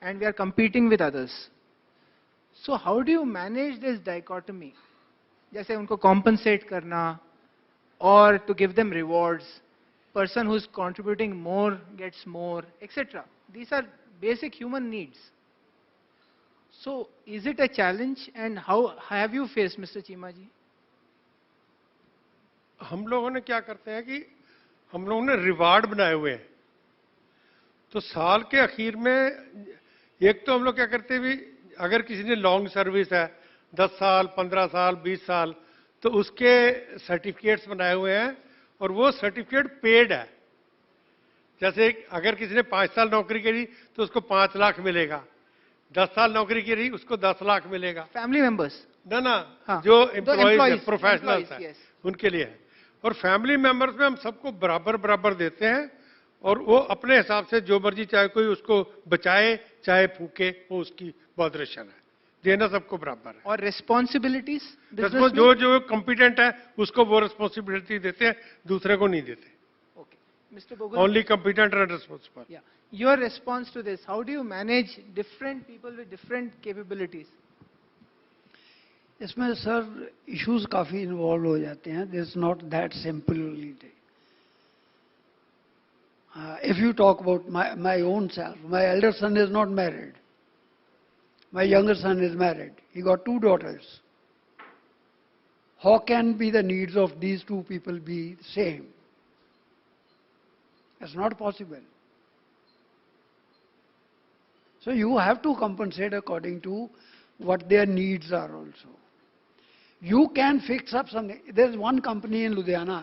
Speaker 2: and we are competing with others. So how do you manage this dichotomy? जैसे उनको compensate करना, or to give them rewards, person who's contributing more gets more, etc. These are basic human needs. So is it a challenge, and how have you faced, Mr. Cheema ji?
Speaker 3: हम लोगों ने क्या करते हैं कि हम लोगों ने रिवार्ड बनाए हुए हैं। तो साल के आखिर में एक तो हम लोग क्या करते हैं भी, अगर किसी ने लॉन्ग सर्विस है 10 साल, 15 साल, 20 साल, तो उसके सर्टिफिकेट्स बनाए हुए हैं, और वो सर्टिफिकेट पेड है। जैसे अगर किसी ने 5 साल नौकरी करी तो उसको 5 लाख मिलेगा, 10 साल नौकरी करी उसको 10 लाख मिलेगा।
Speaker 2: फैमिली मेंबर्स
Speaker 3: ना
Speaker 2: हाँ,
Speaker 3: जो एम्प्लॉइज
Speaker 2: employees,
Speaker 3: प्रोफेशनल्स हैं,
Speaker 2: yes.
Speaker 3: उनके लिए है। और फैमिली मेंबर्स में हम सबको बराबर बराबर देते हैं, और वो अपने हिसाब से जो मर्जी, चाहे कोई उसको बचाए चाहे फूके, वो उसकी बहुत रेशन है, देना सबको बराबर है।
Speaker 2: और रिस्पॉन्सिबिलिटीज
Speaker 3: जो कॉम्पिटेंट है उसको वो रिस्पॉन्सिबिलिटी देते हैं, दूसरे को नहीं देते।
Speaker 2: Okay, mister Bogle,
Speaker 3: only competent and responsible.
Speaker 2: yeah, your response to this, how do you manage different people with different capabilities?
Speaker 4: इसमें सर इश्यूज काफी इन्वॉल्व हो जाते हैं, this is not that simple only. If you talk about my own self, my elder son is not married, my younger son is married, he got 2 daughters. How can be the needs of these 2 people be same? It's not possible. So you have to compensate according to what their needs are also. You can fix up something. There's one company in Ludhiana,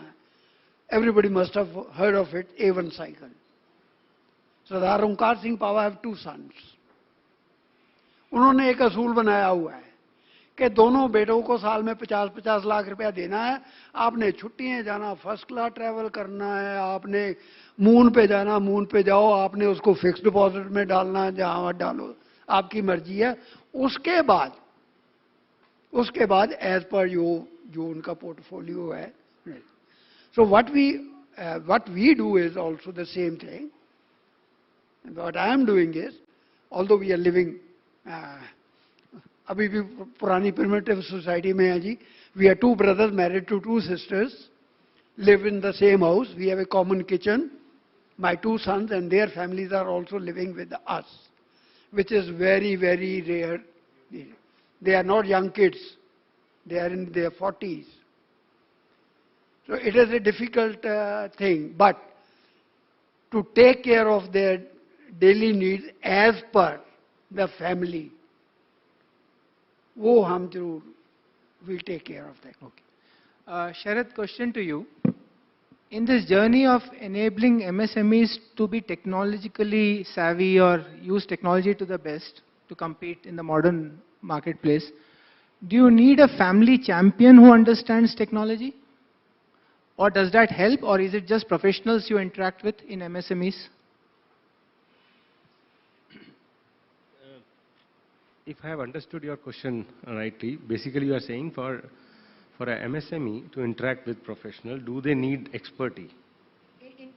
Speaker 4: everybody must have heard of it, A1 Cycle. Sardar Omkar Singh Pava have 2 sons. उन्होंने एक असूल बनाया हुआ है कि दोनों बेटों को साल में 50-50 लाख रुपया देना है, आपने छुट्टियां जाना, फर्स्ट क्लास ट्रैवल करना है, आपने मून पे जाना, मून पे जाओ, आपने उसको फिक्स डिपॉजिट में डालना है, जहां डालो, आपकी मर्जी है। उसके बाद एज पर जो उनका पोर्टफोलियो है। सो what we do is also the same thing. What I am doing is, although we are living अभी भी पुरानी primitive society में है जी, we are 2 brothers married to 2 sisters, live in the same house, we have a common kitchen. My 2 sons and their families are also living with us, which is very, very rare. They are not young kids, they are in their 40s. So it is a difficult thing, but to take care of their daily needs as per the family, वो हम जरूर will take care of that.
Speaker 2: Okay. Sharad, question to you. In this journey of enabling MSMEs to be technologically savvy or use technology to the best to compete in the modern marketplace, do you need a family champion who understands technology? Or does that help, or is it just professionals you interact with in MSMEs?
Speaker 6: If I have understood your question rightly, basically you are saying for a MSME to interact with professional, do they need expertise?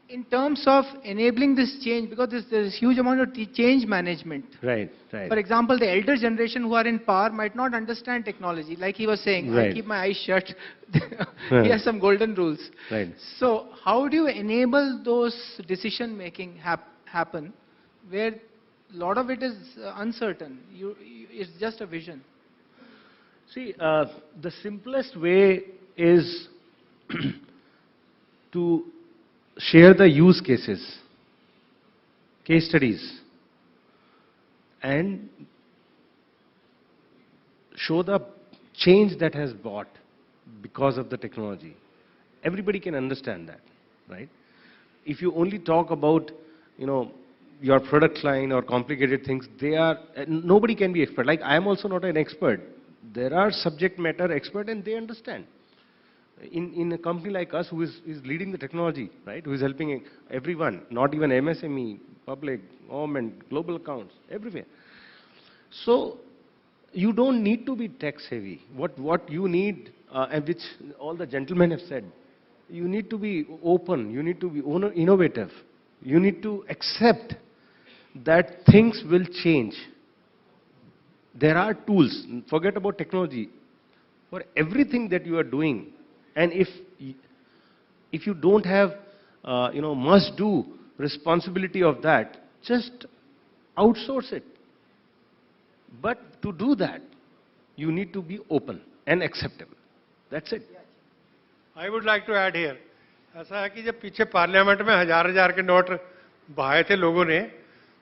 Speaker 2: In terms of enabling this change, because there's huge amount of change management.
Speaker 6: Right, right.
Speaker 2: For example, the elder generation who are in power might not understand technology. Like he was saying,
Speaker 6: Right.
Speaker 2: I keep my eyes shut. He has some golden rules.
Speaker 6: Right.
Speaker 2: So how do you enable those decision making happen where a lot of it is uncertain? It's just a vision.
Speaker 6: See, the simplest way is to share the use cases, case studies, and show the change that has brought because of the technology. Everybody can understand that, right? If you only talk about, your product line or complicated things, nobody can be expert. Like I am also not an expert. There are subject matter experts and they understand. In a company like us who is leading the technology, right, who is helping everyone, not even MSME, public, government, global accounts, everywhere. So you don't need to be tech savvy. What you need, and which all the gentlemen have said, you need to be open, you need to be innovative, you need to accept that things will change. There are tools, forget about technology, for everything that you are doing. And if you don't have, must do responsibility of that, just outsource it. But to do that, you need to be open and acceptable. That's it.
Speaker 3: I would like to add here. ऐसा है कि जब पीछे parliament में हजार के note बहाए थे लोगों ने,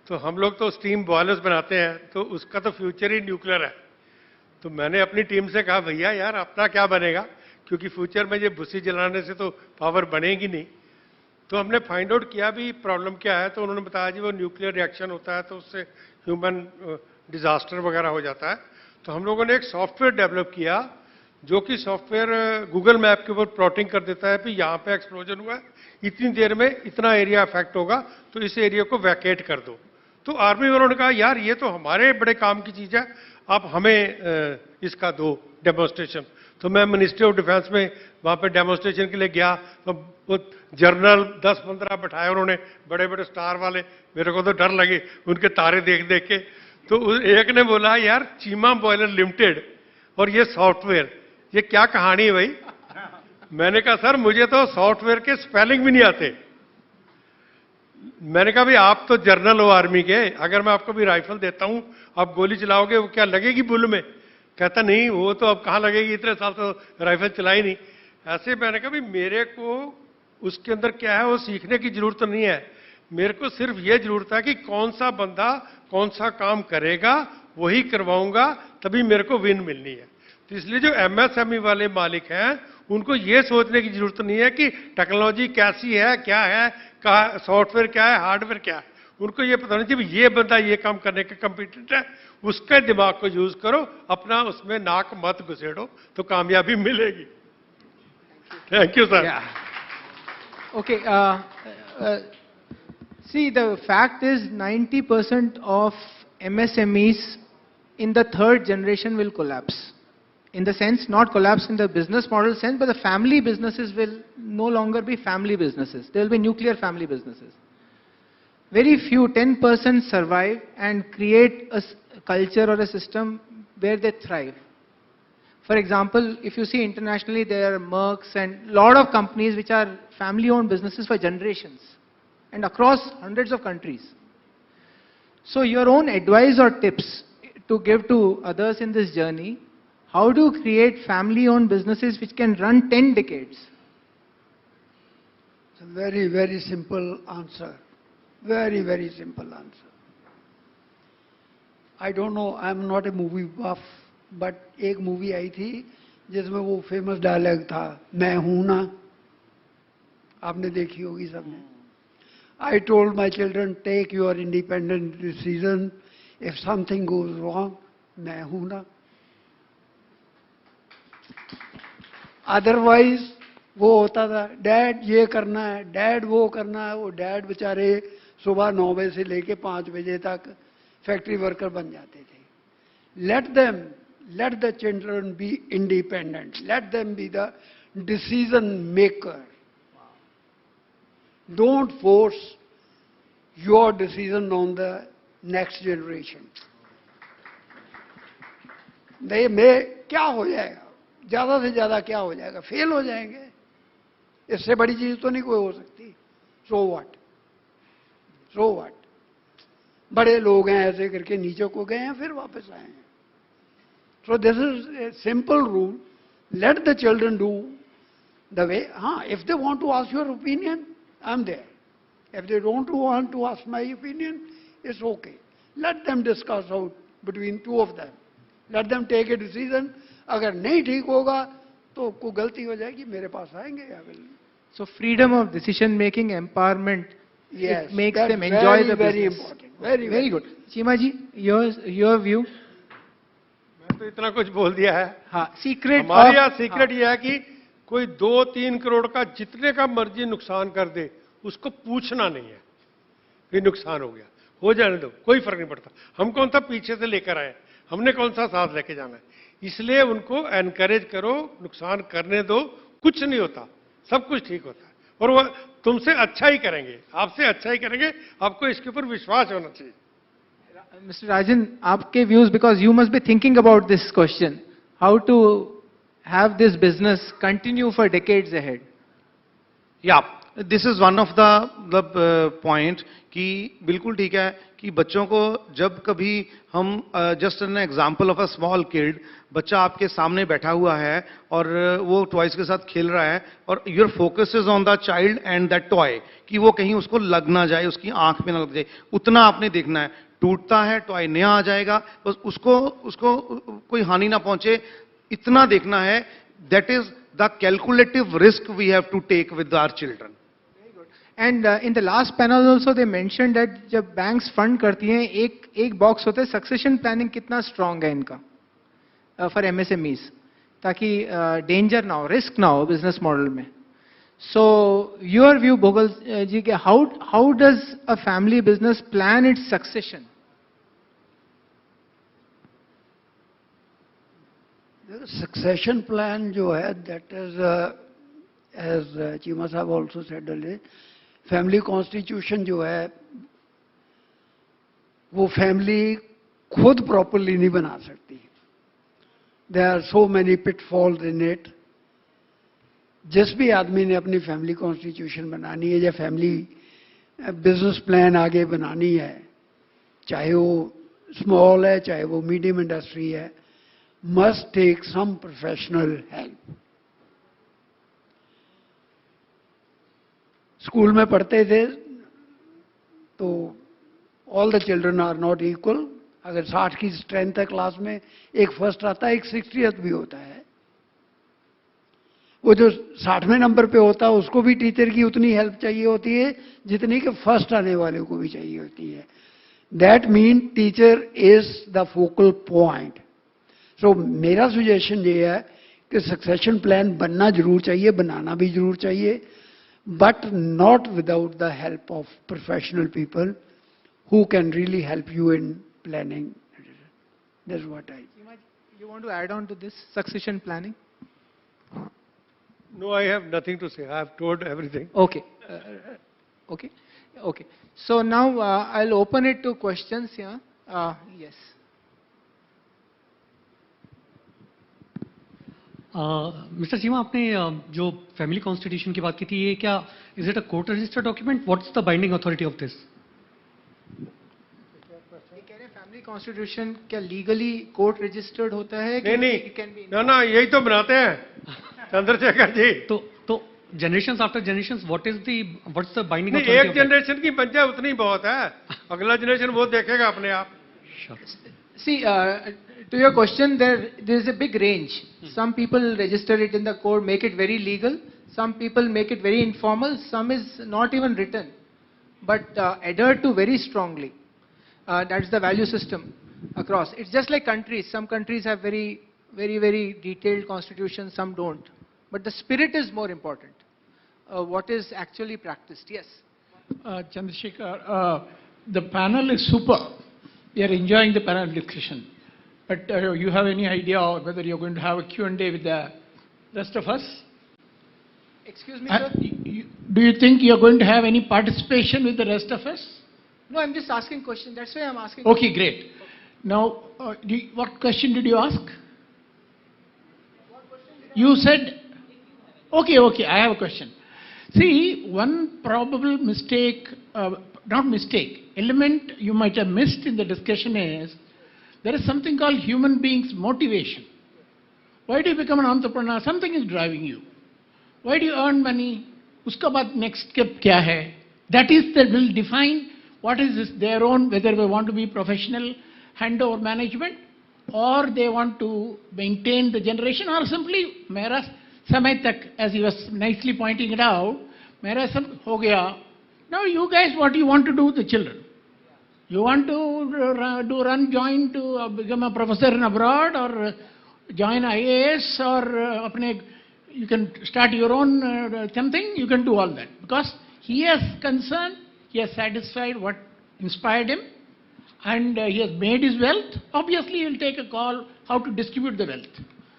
Speaker 3: तो हम लोग तो स्टीम बॉयलर्स बनाते हैं, तो उसका तो फ्यूचर ही न्यूक्लियर है। तो मैंने अपनी टीम से कहा, भैया यार अपना क्या बनेगा, क्योंकि फ्यूचर में ये भूसी जलाने से तो पावर बनेगी नहीं। तो हमने फाइंड आउट किया भी प्रॉब्लम क्या है, तो उन्होंने बताया जी वो न्यूक्लियर रिएक्शन होता है, तो उससे ह्यूमन डिजास्टर वगैरह हो जाता है। तो हम लोगों ने एक सॉफ्टवेयर डेवलप किया, जो कि सॉफ्टवेयर गूगल मैप के ऊपर प्लॉटिंग कर देता है कि यहाँ पे एक्सप्लोजन हुआ है, इतनी देर में इतना एरिया अफेक्ट होगा, तो इस एरिया को वैकेट कर दो। तो आर्मी वालों ने कहा यार ये तो हमारे बड़े काम की चीज है, आप हमें इसका दो डेमोन्स्ट्रेशन। तो मैं मिनिस्ट्री ऑफ डिफेंस में वहां पे डेमोन्स्ट्रेशन के लिए गया, तो वो जर्नल 10-15 बैठाए उन्होंने, बड़े बड़े स्टार वाले, मेरे को तो डर लगे उनके तारे देख देख के। तो एक ने बोला यार चीमा बॉयलर लिमिटेड और ये सॉफ्टवेयर, ये क्या कहानी है भाई। मैंने कहा सर मुझे तो सॉफ्टवेयर के स्पेलिंग भी नहीं आते। मैंने कहा भाई आप तो जर्नल हो आर्मी के, अगर मैं आपको भी राइफल देता हूं, आप गोली चलाओगे, वो क्या लगेगी बुल में? कहता नहीं वो तो अब कहां लगेगी, इतने साल तो राइफल चलाई नहीं। ऐसे मैंने कहा भाई मेरे को उसके अंदर क्या है वो सीखने की जरूरत नहीं है, मेरे को सिर्फ ये जरूरत है कि कौन सा बंदा कौन सा काम करेगा वही करवाऊंगा, तभी मेरे को विन मिलनी है। तो इसलिए जो एमएसएमई वाले मालिक हैं उनको ये सोचने की जरूरत नहीं है कि टेक्नोलॉजी कैसी है, क्या है, सॉफ्टवेयर क्या है, हार्डवेयर क्या है। उनको ये पता नहीं चाहिए ये बंदा ये काम करने का कॉम्पिटेंट है, उसके दिमाग को यूज करो, अपना उसमें नाक मत घुसेड़ो, तो कामयाबी मिलेगी। Thank you sir.
Speaker 2: Yeah. Okay. See, the fact is 90% of MSMEs in the third generation will collapse. In the sense, not collapse in the business model sense, but the family businesses will no longer be family businesses. There will be nuclear family businesses. Very few, 10% survive and create a culture or a system where they thrive. For example, if you see internationally, there are Mercks and a lot of companies which are family-owned businesses for generations and across hundreds of countries. So your own advice or tips to give to others in this journey, how do you create family-owned businesses which can run 10 decades?
Speaker 4: It's a very, very simple answer. Very, very simple answer. I don't know, I'm not a movie buff, but एक movie आई थी जिसमें वो famous dialogue था, मैं हूं ना, आपने देखी होगी सबने. I told my children, take your independent decision. If something goes wrong, मैं हूं ना. Otherwise, वो होता था, डैड ये करना है, डैड वो करना है. वो डैड बेचारे सुबह 9 बजे से लेके 5 बजे तक फैक्ट्री वर्कर बन जाते थे. Let the children be independent. Let them be the decision maker. Don't force your decision on the next generation. नहीं, मैं क्या हो जाएगा, ज्यादा से ज्यादा क्या हो जाएगा, फेल हो जाएंगे. इससे बड़ी चीज तो नहीं कोई हो सकती. So what? So what? बड़े लोग हैं, ऐसे करके नीचे को गए हैं, फिर वापस आए हैं. So this is a simple rule. Let the children do the way. If they want to ask your opinion, I'm there. If they don't want to ask my opinion, it's okay. Let them discuss out between two of them. Let them take a decision. अगर नहीं ठीक होगा तो कोई गलती हो जाएगी, मेरे पास आएंगे. I will.
Speaker 2: So freedom of decision making, empowerment,
Speaker 4: Yes,
Speaker 2: it makes
Speaker 4: that's
Speaker 2: them enjoy
Speaker 4: very,
Speaker 2: the
Speaker 4: very
Speaker 2: business.
Speaker 4: important. Very,
Speaker 2: Very good. Chima ji, your view?
Speaker 3: मैं तो इतना कुछ बोल दिया है.
Speaker 2: हाँ, secret
Speaker 3: हमारे
Speaker 2: of-
Speaker 3: यहाँ सीक्रेट ये है कि कोई 2-3 करोड़ का जितने का मर्जी नुकसान कर दे, उसको पूछना नहीं है कि नुकसान हो गया, हो जाने दो, कोई फर्क नहीं पड़ता. हम कौन सा पीछे से लेकर आए, हमने कौन सा साथ लेके जाना है. इसलिए उनको एनकरेज करो, नुकसान करने दो, कुछ नहीं होता, सब कुछ ठीक होता है. और वो तुमसे अच्छा ही करेंगे, आपसे अच्छा ही करेंगे. आपको इसके ऊपर विश्वास होना चाहिए.
Speaker 2: Mr. Rajan, आपके views, because you must be thinking about this question, how to have this business continue for decades ahead.
Speaker 5: या this is one of the point कि बिल्कुल ठीक है कि बच्चों को जब कभी हम just an example of a small kid, बच्चा आपके सामने बैठा हुआ है और वो टॉयज के साथ खेल रहा है और your focus is on the child and that toy, कि वो कहीं उसको लग ना जाए, उसकी आंख में ना लग जाए, उतना आपने देखना है. टूटता है टॉय नया आ जाएगा, बस उसको कोई हानि ना पहुंचे, इतना देखना है. That is the calculative risk we have to take with our children.
Speaker 2: And in the last panel also they mentioned that जब banks fund करती हैं, एक box होता है succession planning कितना strong है इनका for MSMEs, ताकि danger ना हो, risk ना हो business model में. So your view, Bhogal ji, how does a family business plan its succession?
Speaker 4: The succession plan जो है, that is as Chima साहब also said earlier, family constitution जो है वो फैमिली खुद प्रॉपरली नहीं बना सकती. There are so many pitfalls in it. जिस भी आदमी ने अपनी फैमिली कॉन्स्टिट्यूशन बनानी है या फैमिली बिजनेस प्लान आगे बनानी है, चाहे वो स्मॉल है चाहे वो मीडियम इंडस्ट्री है, must take some professional help. School में पढ़ते थे तो all the children are not equal. अगर 60 की स्ट्रेंथ है क्लास में, एक फर्स्ट आता है, एक 60th भी होता है. वो जो 60वें नंबर पे होता है उसको भी टीचर की उतनी हेल्प चाहिए होती है जितनी कि फर्स्ट आने वाले को भी चाहिए होती है. That means teacher is the focal point. So मेरा suggestion ये है कि succession plan बनना जरूर चाहिए, बनाना भी जरूर चाहिए, but not without the help of professional people who can really help you in planning. That's what I.
Speaker 2: You want to add on to this succession planning?
Speaker 3: No, I have nothing to say. I have told everything.
Speaker 2: Okay. Okay. Okay. So now I'll open it to questions here. Yes.
Speaker 7: Mister Cheema, आपने जो family constitution की बात की थी, ये क्या is it a court registered document? What's the binding authority of this?
Speaker 2: Family constitution क्या legally court registered होता है?
Speaker 3: नहीं, ना, यही तो बनाते हैं चंद्रशेखर जी।
Speaker 7: तो generations after generations what's the binding
Speaker 3: नहीं, एक जनरेशन की बन जाए उतनी बहुत है, अगला जनरेशन वो देखेगा अपने आप।
Speaker 2: See, to your question, there is a big range. Some people register it in the court, make it very legal. Some people make it very informal. Some is not even written, but adhered to very strongly. That's the value system across. It's just like countries. Some countries have very detailed constitutions, some don't. But the spirit is more important. What is actually practiced? Yes.
Speaker 8: Chandrasekhar, the panel is super. We are enjoying the panel discussion. But you have any idea whether you're going to have a Q&A with the rest of us?
Speaker 2: Excuse me, sir?
Speaker 8: Do you think you're going to have any participation with the rest of us?
Speaker 2: No, I'm just asking questions. That's why I'm asking.
Speaker 8: Okay, great. Now, what question did you ask? You said, okay, I have a question. See, one probable mistake, element you might have missed in the discussion is, there is something called human beings motivation. Why do you become an entrepreneur? Something is driving you. Why do you earn money? Uska baad next step kya hai? That will define what is their own, whether they want to be professional handover management or they want to maintain the generation or simply mera samay tak, as he was nicely pointing it out, mera sab ho gaya. Now you guys, what do you want to do with the children? You want to join to become a professor in abroad or join IAS or you can start your own something, you can do all that. Because he has concern, he has satisfied what inspired him and he has made his wealth. Obviously, he will take a call how to distribute the wealth.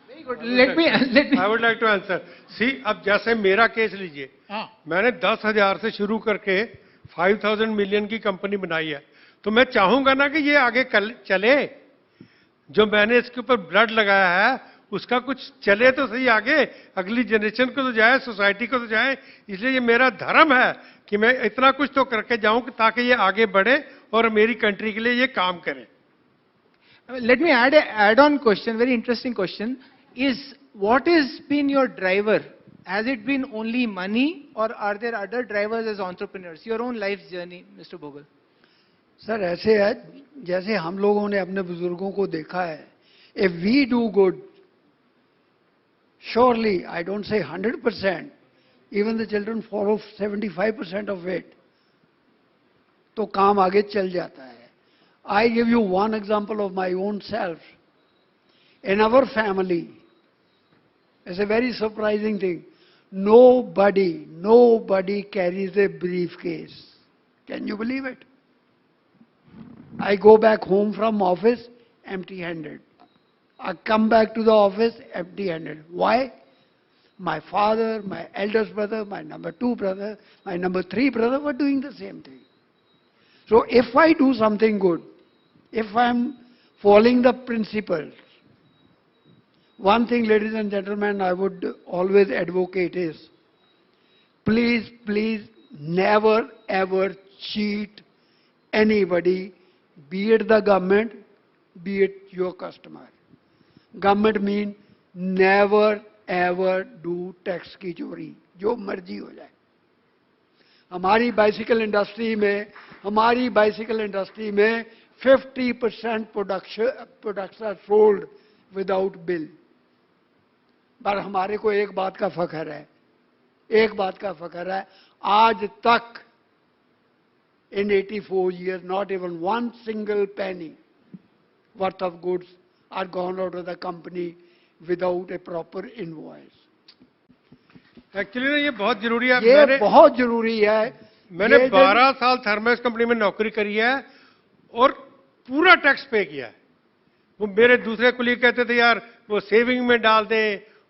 Speaker 2: Very good. Let me.
Speaker 3: I would like to answer. See, अब जैसे मेरा case लीजिए, मैंने 10,000 से शुरू करके 5,000 million की company बनाई है, तो मैं चाहूंगा ना कि ये आगे चले। जो मैंने इसके ऊपर ब्लड लगाया है उसका कुछ चले तो सही आगे, अगली जनरेशन को तो जाए, सोसाइटी को तो जाए। इसलिए ये मेरा धर्म है कि मैं इतना कुछ तो करके जाऊं ताकि ये आगे बढ़े और मेरी कंट्री के लिए ये काम करे।
Speaker 2: Let me add on question, very interesting question, is what has been your driver? Has it been only money or are there other drivers as entrepreneurs? Your own life's journey, Mr. Bogle.
Speaker 4: Sir ऐसे है जैसे हम लोगों ने अपने बुजुर्गों को देखा है, if we do good, surely I don't say 100%, even the children follow 75% of it, तो काम आगे चल जाता है. I give you one example of my own self. In our family, it's a very surprising thing. Nobody carries a briefcase. Can you believe it? I go back home from office empty-handed. I come back to the office empty-handed. Why? My father, my eldest brother, my number 2 brother, my number 3 brother were doing the same thing. So if I do something good, if I'm following the principles, one thing, ladies and gentlemen, I would always advocate is, please never ever cheat anybody, be it the government, be it your customer. Government mean never ever do tax की चोरी, जो मर्जी हो जाए. हमारी bicycle industry में 50% products are sold without bill. पर हमारे को एक बात का फख्र है, आज तक In 84 years, not even one single penny worth of goods are gone out of the company without a proper invoice.
Speaker 3: Actually ना ये बहुत जरूरी है.
Speaker 4: ये बहुत जरूरी है.
Speaker 3: मैंने 12 साल थर्मस कंपनी में नौकरी करी है और पूरा टैक्स पे किया है. वो मेरे दूसरे कुलीग कहते थे यार वो सेविंग में डाल दे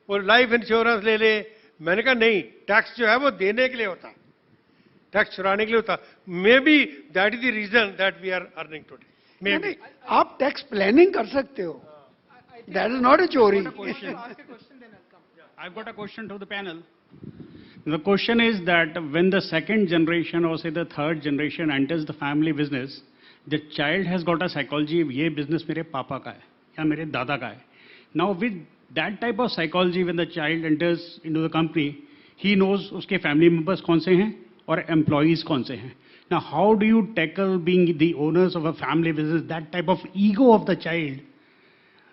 Speaker 3: और लाइफ इंश्योरेंस ले ले. मैंने कहा नहीं, टैक्स जो है वो देने के लिए होता है, टैक्स चुराने के लिए होता. Maybe that is the reason that we are earning today. Maybe
Speaker 4: आप टैक्स प्लानिंग कर सकते हो. दैट इज नॉट ए चोरी.
Speaker 9: I've got a question to the panel. The question is that when the second generation or say the third generation enters the family business, the child has got a psychology, ये business मेरे पापा का है या मेरे दादा का है. Now with that type of psychology, when the child enters into the company, he knows उसके family members कौन से हैं और employees कौन से हैं. Now how do you tackle being the owners of a family business, that type of ego of the child,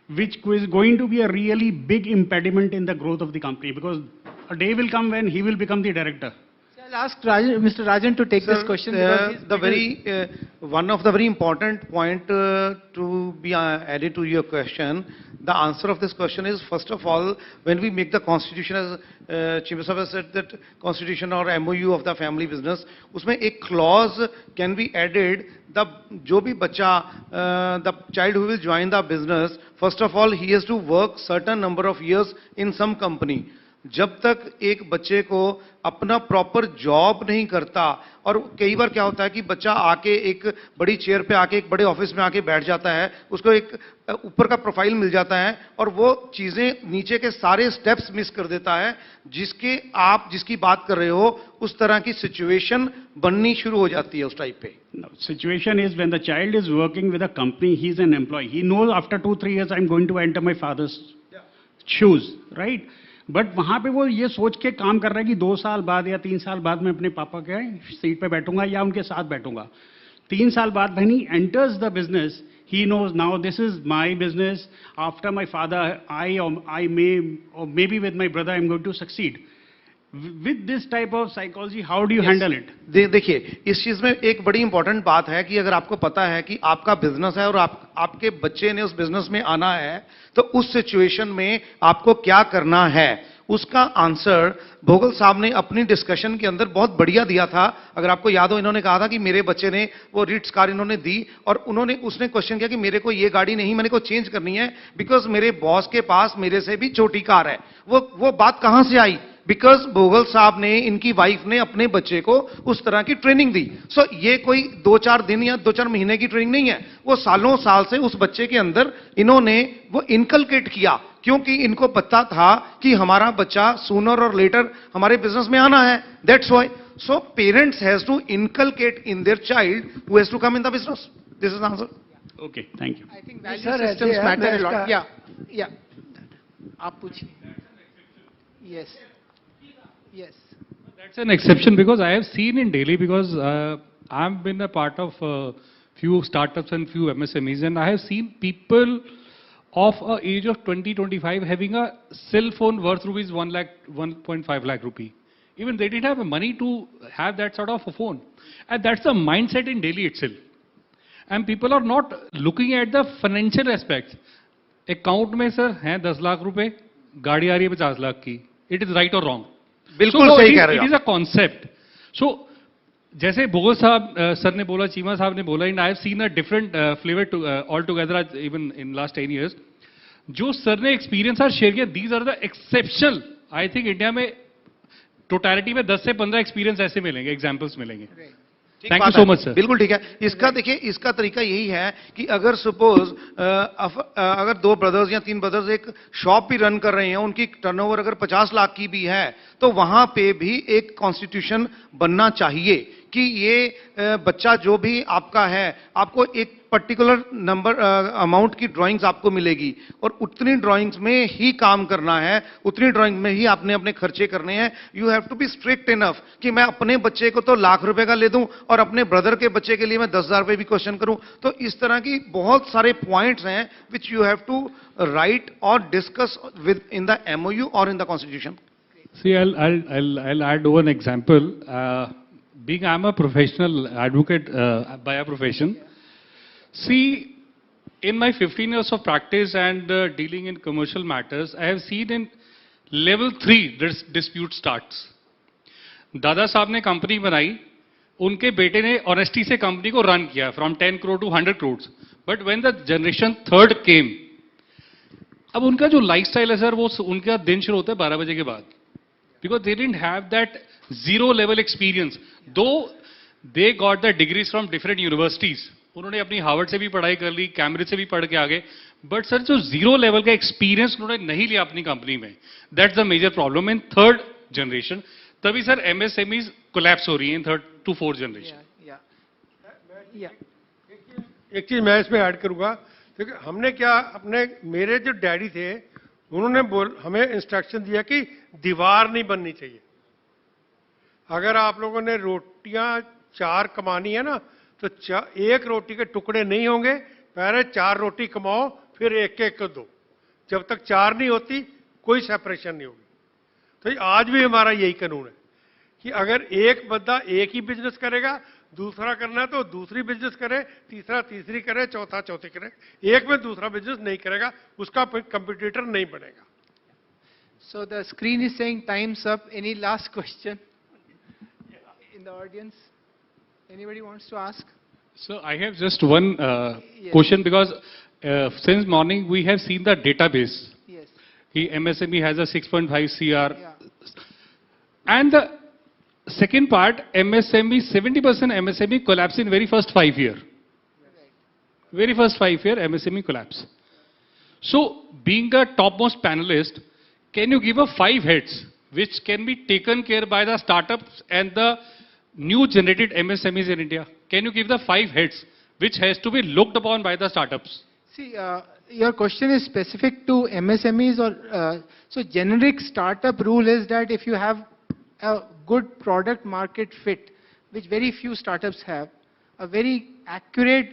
Speaker 9: which is going to be a really big impediment in the growth of the company, because a day will come when he will become the director.
Speaker 2: I'll ask Mr. Rajan to take this question.
Speaker 5: One of the very important point to be added to your question, the answer of this question is, first of all, when we make the constitution, as Chimasab said, that constitution or MOU of the family business, उसमें एक clause can be added, the जो भी बच्चा, the child who will join the business, first of all, he has to work certain number of years in some company. जब तक एक बच्चे को अपना प्रॉपर जॉब नहीं करता, और कई बार क्या होता है कि बच्चा आके एक बड़ी चेयर पे आके एक बड़े ऑफिस में आके बैठ जाता है, उसको एक ऊपर का प्रोफाइल मिल जाता है और वो चीजें नीचे के सारे स्टेप्स मिस कर देता है, जिसकी बात कर रहे हो उस तरह की सिचुएशन बननी शुरू हो जाती है उस टाइप पे.
Speaker 9: Situation is when the child is working with a company, he is an employee. He knows after 2-3 years I am going to enter my father's shoes, right? But वहां पे वो ये सोच के काम कर रहा है कि 2 साल बाद या 3 साल बाद मैं अपने पापा के सीट पे बैठूंगा या उनके साथ बैठूंगा. 3 साल बाद when he enters the business, he knows now this is my business. After my father, I may, or maybe with my brother, I'm going to succeed. With this type of psychology, how do you handle it?
Speaker 5: देखिए, इस चीज में एक बड़ी important बात है कि अगर आपको पता है कि आपका बिजनेस है और आपके बच्चे ने उस बिजनेस में आना है, तो उस सिचुएशन में आपको क्या करना है, उसका आंसर भोगल साहब ने अपनी डिस्कशन के अंदर बहुत बढ़िया दिया था. अगर आपको याद हो, इन्होंने कहा था कि मेरे बच्चे ने वो रिट्स कार इन्होंने दी और उसने क्वेश्चन किया कि मेरे को ये गाड़ी नहीं, मैंने को चेंज करनी है बिकॉज मेरे बॉस के पास मेरे से भी छोटी कार है. वो बात कहां से आई? बिकॉज भोगल साहब ने, इनकी वाइफ ने अपने बच्चे को उस तरह की ट्रेनिंग दी. सो ये कोई 2-4 दिन या 2-4 महीने की ट्रेनिंग नहीं है, वो सालों साल से उस बच्चे के अंदर इन्होंने वो इनकलकेट किया, क्योंकि इनको पता था कि हमारा बच्चा सूनर और लेटर हमारे बिजनेस में आना है. That's why. So parents has to inculcate in their child who has to come in the business. This is the answer.
Speaker 9: Okay, thank you.
Speaker 2: I think value systems matter a lot. या आप पूछिए. Yes. Yes.
Speaker 10: That's an exception because I have seen in Delhi, because I've been a part of few startups and few MSMEs, and I have seen people of a age of 20-25 having a cell phone worth rupees 1.5 lakh rupee. Even they didn't have the money to have that sort of a phone. And that's the mindset in Delhi itself. And people are not looking at the financial aspects. Account में sir हैं 10 लाख रुपए, गाड़ी आ रही है 50 लाख की. It is right or wrong?
Speaker 5: बिल्कुल सही कह रहे हो.
Speaker 10: It is a concept. So जैसे भोगल साहब सर ने बोला, चीमा साहब ने बोला, and I have seen a different flavour to all together even in last 10 years. जो सर ने एक्सपीरियंस आर शेयर किया, these are the exceptional. I think India में टोटलिटी में 10 से 15 एक्सपीरियंस ऐसे मिलेंगे, एग्जाम्पल्स मिलेंगे. Thank you so much sir.
Speaker 5: बिल्कुल ठीक है. इसका देखिए, इसका तरीका यही है कि अगर सपोज अगर 2 ब्रदर्स या 3 ब्रदर्स एक शॉप भी रन कर रहे हैं, उनकी टर्नओवर अगर 50 लाख की भी है, तो वहां पे भी एक कॉन्स्टिट्यूशन बनना चाहिए कि ये बच्चा जो भी आपका है, आपको एक पर्टिकुलर नंबर अमाउंट की ड्राइंग्स आपको मिलेगी और उतनी ड्राइंग्स में ही काम करना है, उतनी ड्राइंग में ही आपने अपने खर्चे करने हैं. You have to be strict enough कि मैं अपने बच्चे को तो लाख रुपए का ले दूं और अपने ब्रदर के बच्चे के लिए मैं 10,000 रुपए भी क्वेश्चन करूं. तो इस तरह की बहुत सारे पॉइंट्स हैं which you have to write और discuss with in the MOU और in the constitution.
Speaker 10: See, I'll add one example. being I'm a professional advocate by a profession, see, in my 15 years of practice and dealing in commercial matters, I have seen in level 3 this dispute starts. Dada Saheb ने company बनाई, उनके बेटे ने honesty से company को run किया from 10 crore to 100 crore. But when the generation third came, अब उनका जो लाइफस्टाइल है सर, वो उनका दिन शुरू होता है 12 बजे के बाद, because they didn't have that zero level experience. Though they got the degrees from different universities, उन्होंने अपनी हार्वर्ड से भी पढ़ाई कर ली, कैम्ब्रिज से भी पढ़ के आगे, बट सर जो जीरो लेवल का एक्सपीरियंस उन्होंने नहीं लिया अपनी कंपनी में, that's the major problem in third generation. तभी सर एमएसएमईज कोलैप्स हो रही है in third to fourth generation.
Speaker 3: एक चीज मैं इसमें ऐड करूंगा, क्योंकि हमने क्या अपने मेरे जो डैडी थे उन्होंने हमें इंस्ट्रक्शन दिया कि दीवार नहीं बननी चाहिए. अगर आप लोगों ने रोटियां 4 कमानी है ना, तो एक रोटी के टुकड़े नहीं होंगे, पहले 4 रोटी कमाओ फिर एक एक को दो. जब तक 4 नहीं होती कोई सेपरेशन नहीं होगी. तो आज भी हमारा यही कानून है कि अगर एक बंदा एक ही बिजनेस करेगा, दूसरा करना है तो दूसरी बिजनेस करे, तीसरा तीसरी करे, चौथा चौथी करे. एक में दूसरा बिजनेस नहीं करेगा, उसका कंपटीटर नहीं बनेगा.
Speaker 2: So the screen is saying time's up. Any last question in the audience? Anybody wants to ask?
Speaker 10: So I have just one question, because since morning we have seen the database.
Speaker 2: Yes.
Speaker 10: MSME has a 6.5 CR.
Speaker 2: Yeah.
Speaker 10: And the second part, MSME, 70% MSME collapse in very first 5 year. Very first 5 year MSME collapse. So being a topmost panelist, can you give a 5 heads which can be taken care by the startups and the new generated MSMEs in India? Can you give the 5 heads which has to be looked upon by the startups?
Speaker 2: See, your question is specific to MSMEs or so generic startup rule is that if you have a good product market fit, which very few startups have, a very accurate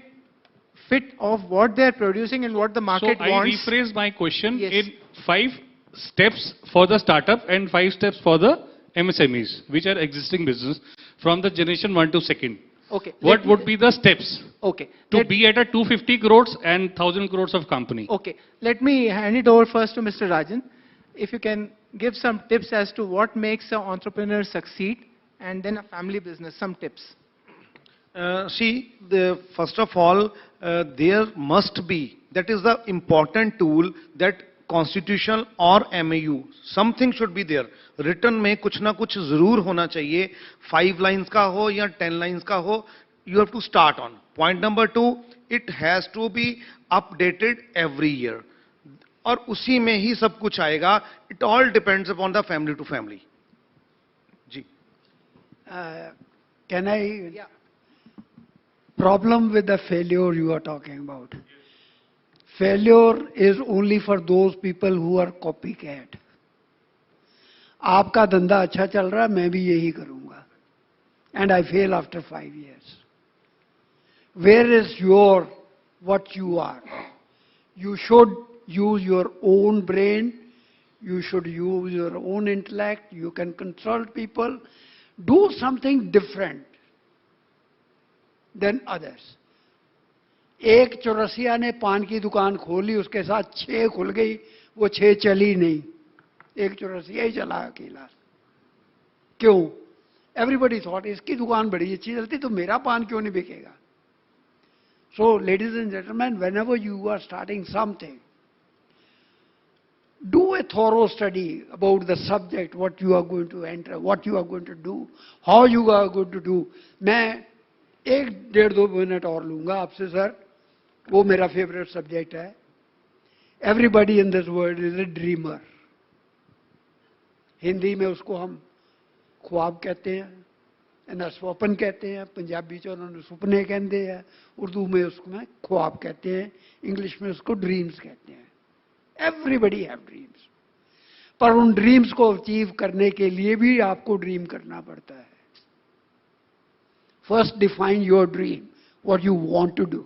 Speaker 2: fit of what they are producing and what the market
Speaker 10: wants.
Speaker 2: So
Speaker 10: I rephrase my question
Speaker 2: yes.
Speaker 10: in 5 steps for the startup and 5 steps for the MSMEs, which are existing business from the generation 1 to 2nd.
Speaker 2: Okay.
Speaker 10: What would be the steps?
Speaker 2: Okay.
Speaker 10: To be at a 250 crores and 1000 crores of company.
Speaker 2: Okay. Let me hand it over first to Mr. Rajan. If you can give some tips as to what makes an entrepreneur succeed, and then a family business, some tips.
Speaker 5: See, first of all, there must be, that is the important tool, that constitution or MAU, something should be there. Written में कुछ ना कुछ जरूर होना चाहिए, 5 lines का हो या 10 lines का हो, you have to start on. Point number 2, it has to be updated every year. और उसी में ही सब कुछ आएगा. It all depends upon the family to family. Ji.
Speaker 4: Can I? Yeah. Problem with the failure you are talking about. Failure is only for those people who are copycat. आपका धंधा अच्छा चल रहा है, मैं भी यही करूंगा. And I fail after 5 years. Where is your, what you are? You should use your own brain. You should use your own intellect. You can consult people. Do something different than others. एक चौरसिया ने पान की दुकान खोली, उसके साथ 6 खुल गई, वो 6 चली नहीं, एक चौरसिया ही चला अकेला. क्यों? एवरीबडी थॉट इसकी दुकान बड़ी अच्छी चलती तो मेरा पान क्यों नहीं बिकेगा. So ladies and gentlemen, whenever you are starting something, do a thorough study about the subject, what you are going to enter, what you are going to do, how you are going to do. मैं 1-1.5-2 minute और लूंगा आपसे sir, वो मेरा favourite subject है. Everybody in this world is a dreamer. Hindi में उसको हम ख्वाब कहते हैं, ना स्वप्न कहते हैं, पंजाबी च उन्होंने सुपने कहते हैं, उर्दू में उसको में ख्वाब कहते हैं, इंग्लिश में उसको ड्रीम्स कहते हैं. Everybody have dreams. पर उन ड्रीम्स को अचीव करने के लिए भी आपको ड्रीम करना पड़ता है. First define your dream, what you want to do.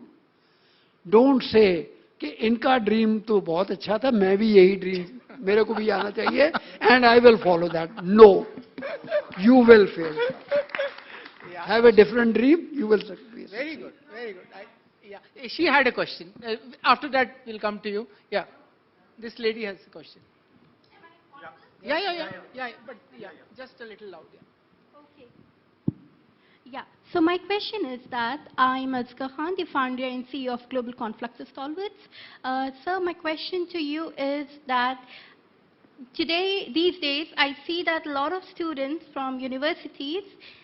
Speaker 4: Don't say कि इनका ड्रीम तो बहुत अच्छा था, मैं भी यही ड्रीम, मेरे को भी आना चाहिए, and I will follow that. No, you will fail. have a different dream, you will succeed.
Speaker 2: Very good, very good. Yeah, she had a question. After that, we'll come to you. Yeah, this lady has a question. Yeah, but yeah, just a little loud. Yeah.
Speaker 11: Okay. Yeah. So my question is that I'm Azka Khan, the founder and CEO of Global Conflux Stalwarts. Sir, my question to you is that these days, I see that a lot of students from universities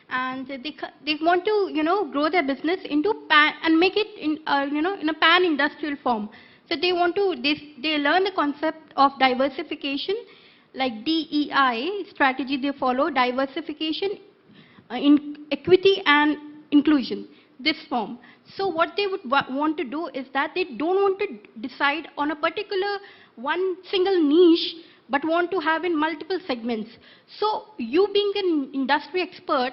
Speaker 11: and they want to grow their business into and make it in a pan-industrial form. So they want to they learn the concept of diversification, like DEI strategy they follow, diversification, in equity and inclusion, this form. So what they would want to do is that they don't want to decide on a particular one single niche, but want to have in multiple segments. So you being an industry expert,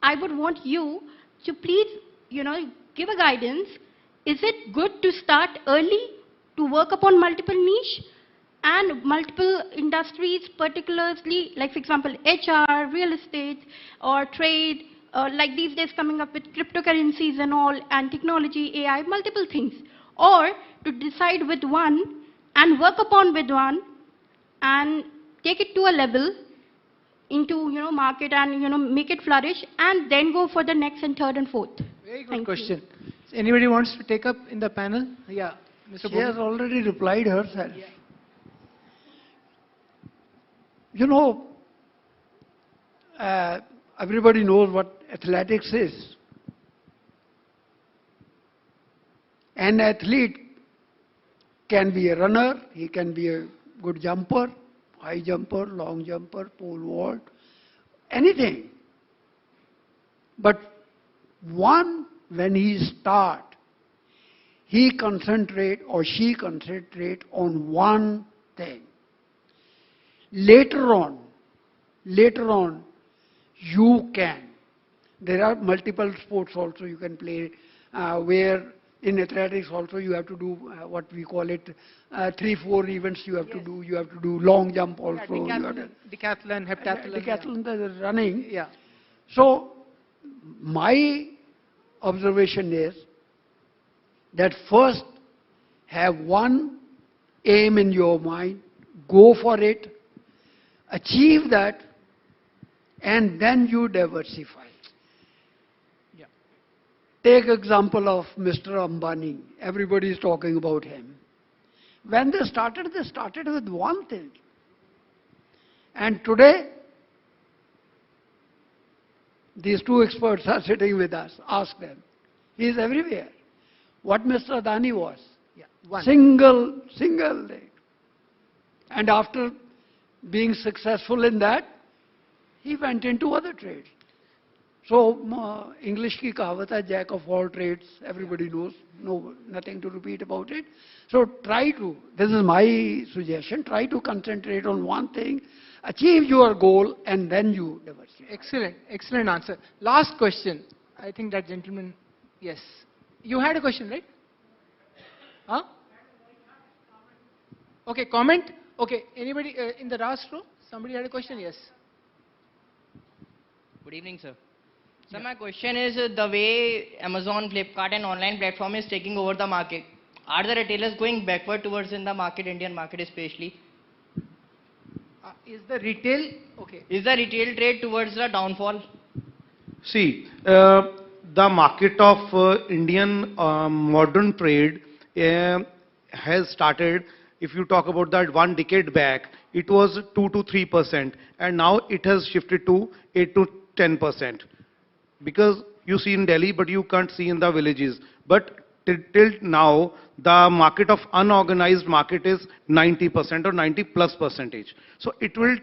Speaker 11: I would want you to please, give a guidance. Is it good to start early to work upon multiple niche and multiple industries, particularly, like for example, HR, real estate, or trade, like these days coming up with cryptocurrencies and all, and technology, AI, multiple things, or to decide with one and work upon with one and take it to a level into market and make it flourish, and then go for the next and third and fourth.
Speaker 2: Very good question. Anybody wants to take up in the panel? Yeah, Mr.
Speaker 4: She has already replied herself. Yeah. Everybody knows what athletics is. An athlete can be a runner, he can be a good jumper, high jumper, long jumper, pole vault, anything. But when he start, he concentrate or she concentrate on one thing. Later on, you can. There are multiple sports also you can play, where in athletics also you have to do what we call it 3-4 events you have to do. You have to do long jump also.
Speaker 2: Decathlon, heptathlon.
Speaker 4: Decathlon, the running.
Speaker 2: Yeah.
Speaker 4: So my observation is that first have one aim in your mind, go for it, achieve that, and then you diversify.
Speaker 2: Yeah.
Speaker 4: Take example of Mr. Ambani. Everybody is talking about him. When they started with one thing. And today, these two experts are sitting with us. Ask them. He is everywhere. What Mr. Adani was.
Speaker 2: Yeah. One.
Speaker 4: Single thing. And after being successful in that, he went into other trades. So, English ki kahavat hai, jack of all trades, everybody knows, nothing to repeat about it. So this is my suggestion, try to concentrate on one thing, achieve your goal, and then you diversify.
Speaker 2: Excellent answer. Last question. I think that gentleman, yes. You had a question, right? Huh? Okay, comment? Okay, anybody in the last row? Somebody had a question? Yes.
Speaker 12: Good evening, sir. So my question is the way Amazon, Flipkart and online platform is taking over the market. Are the retailers going backward towards in the market, Indian market especially?
Speaker 2: Is the retail, okay.
Speaker 12: Is the retail trade towards the downfall?
Speaker 5: See, the market of Indian modern trade has started. If you talk about that 1 decade back, it was 2 to 3%, and now it has shifted to 8 to 10%. Because you see in Delhi, but you can't see in the villages. But till now, the market of unorganized market is 90% or 90+%. So it will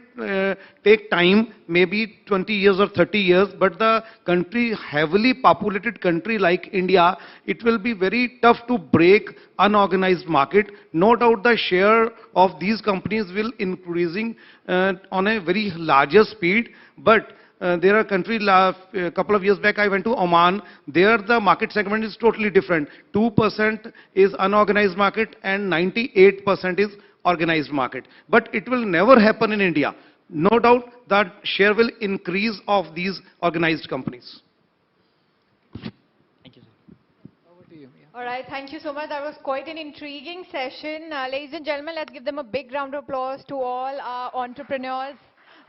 Speaker 5: take time, maybe 20 years or 30 years, but the country, heavily populated country like India, it will be very tough to break unorganized market. No doubt the share of these companies will increasing on a very larger speed, but there are countries, a couple of years back I went to Oman, there the market segment is totally different. 2% is unorganized market and 98% is organized market. But it will never happen in India. No doubt that share will increase of these organized companies.
Speaker 2: you. Yeah.
Speaker 1: All right, thank you so much. That was quite an intriguing session. Ladies and gentlemen, let's give them a big round of applause to all our entrepreneurs.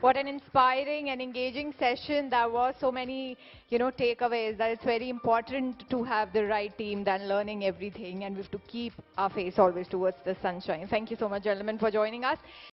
Speaker 1: What an inspiring and engaging session. There were so many, takeaways that it's very important to have the right team than learning everything, and we have to keep our face always towards the sunshine. Thank you so much, gentlemen, for joining us.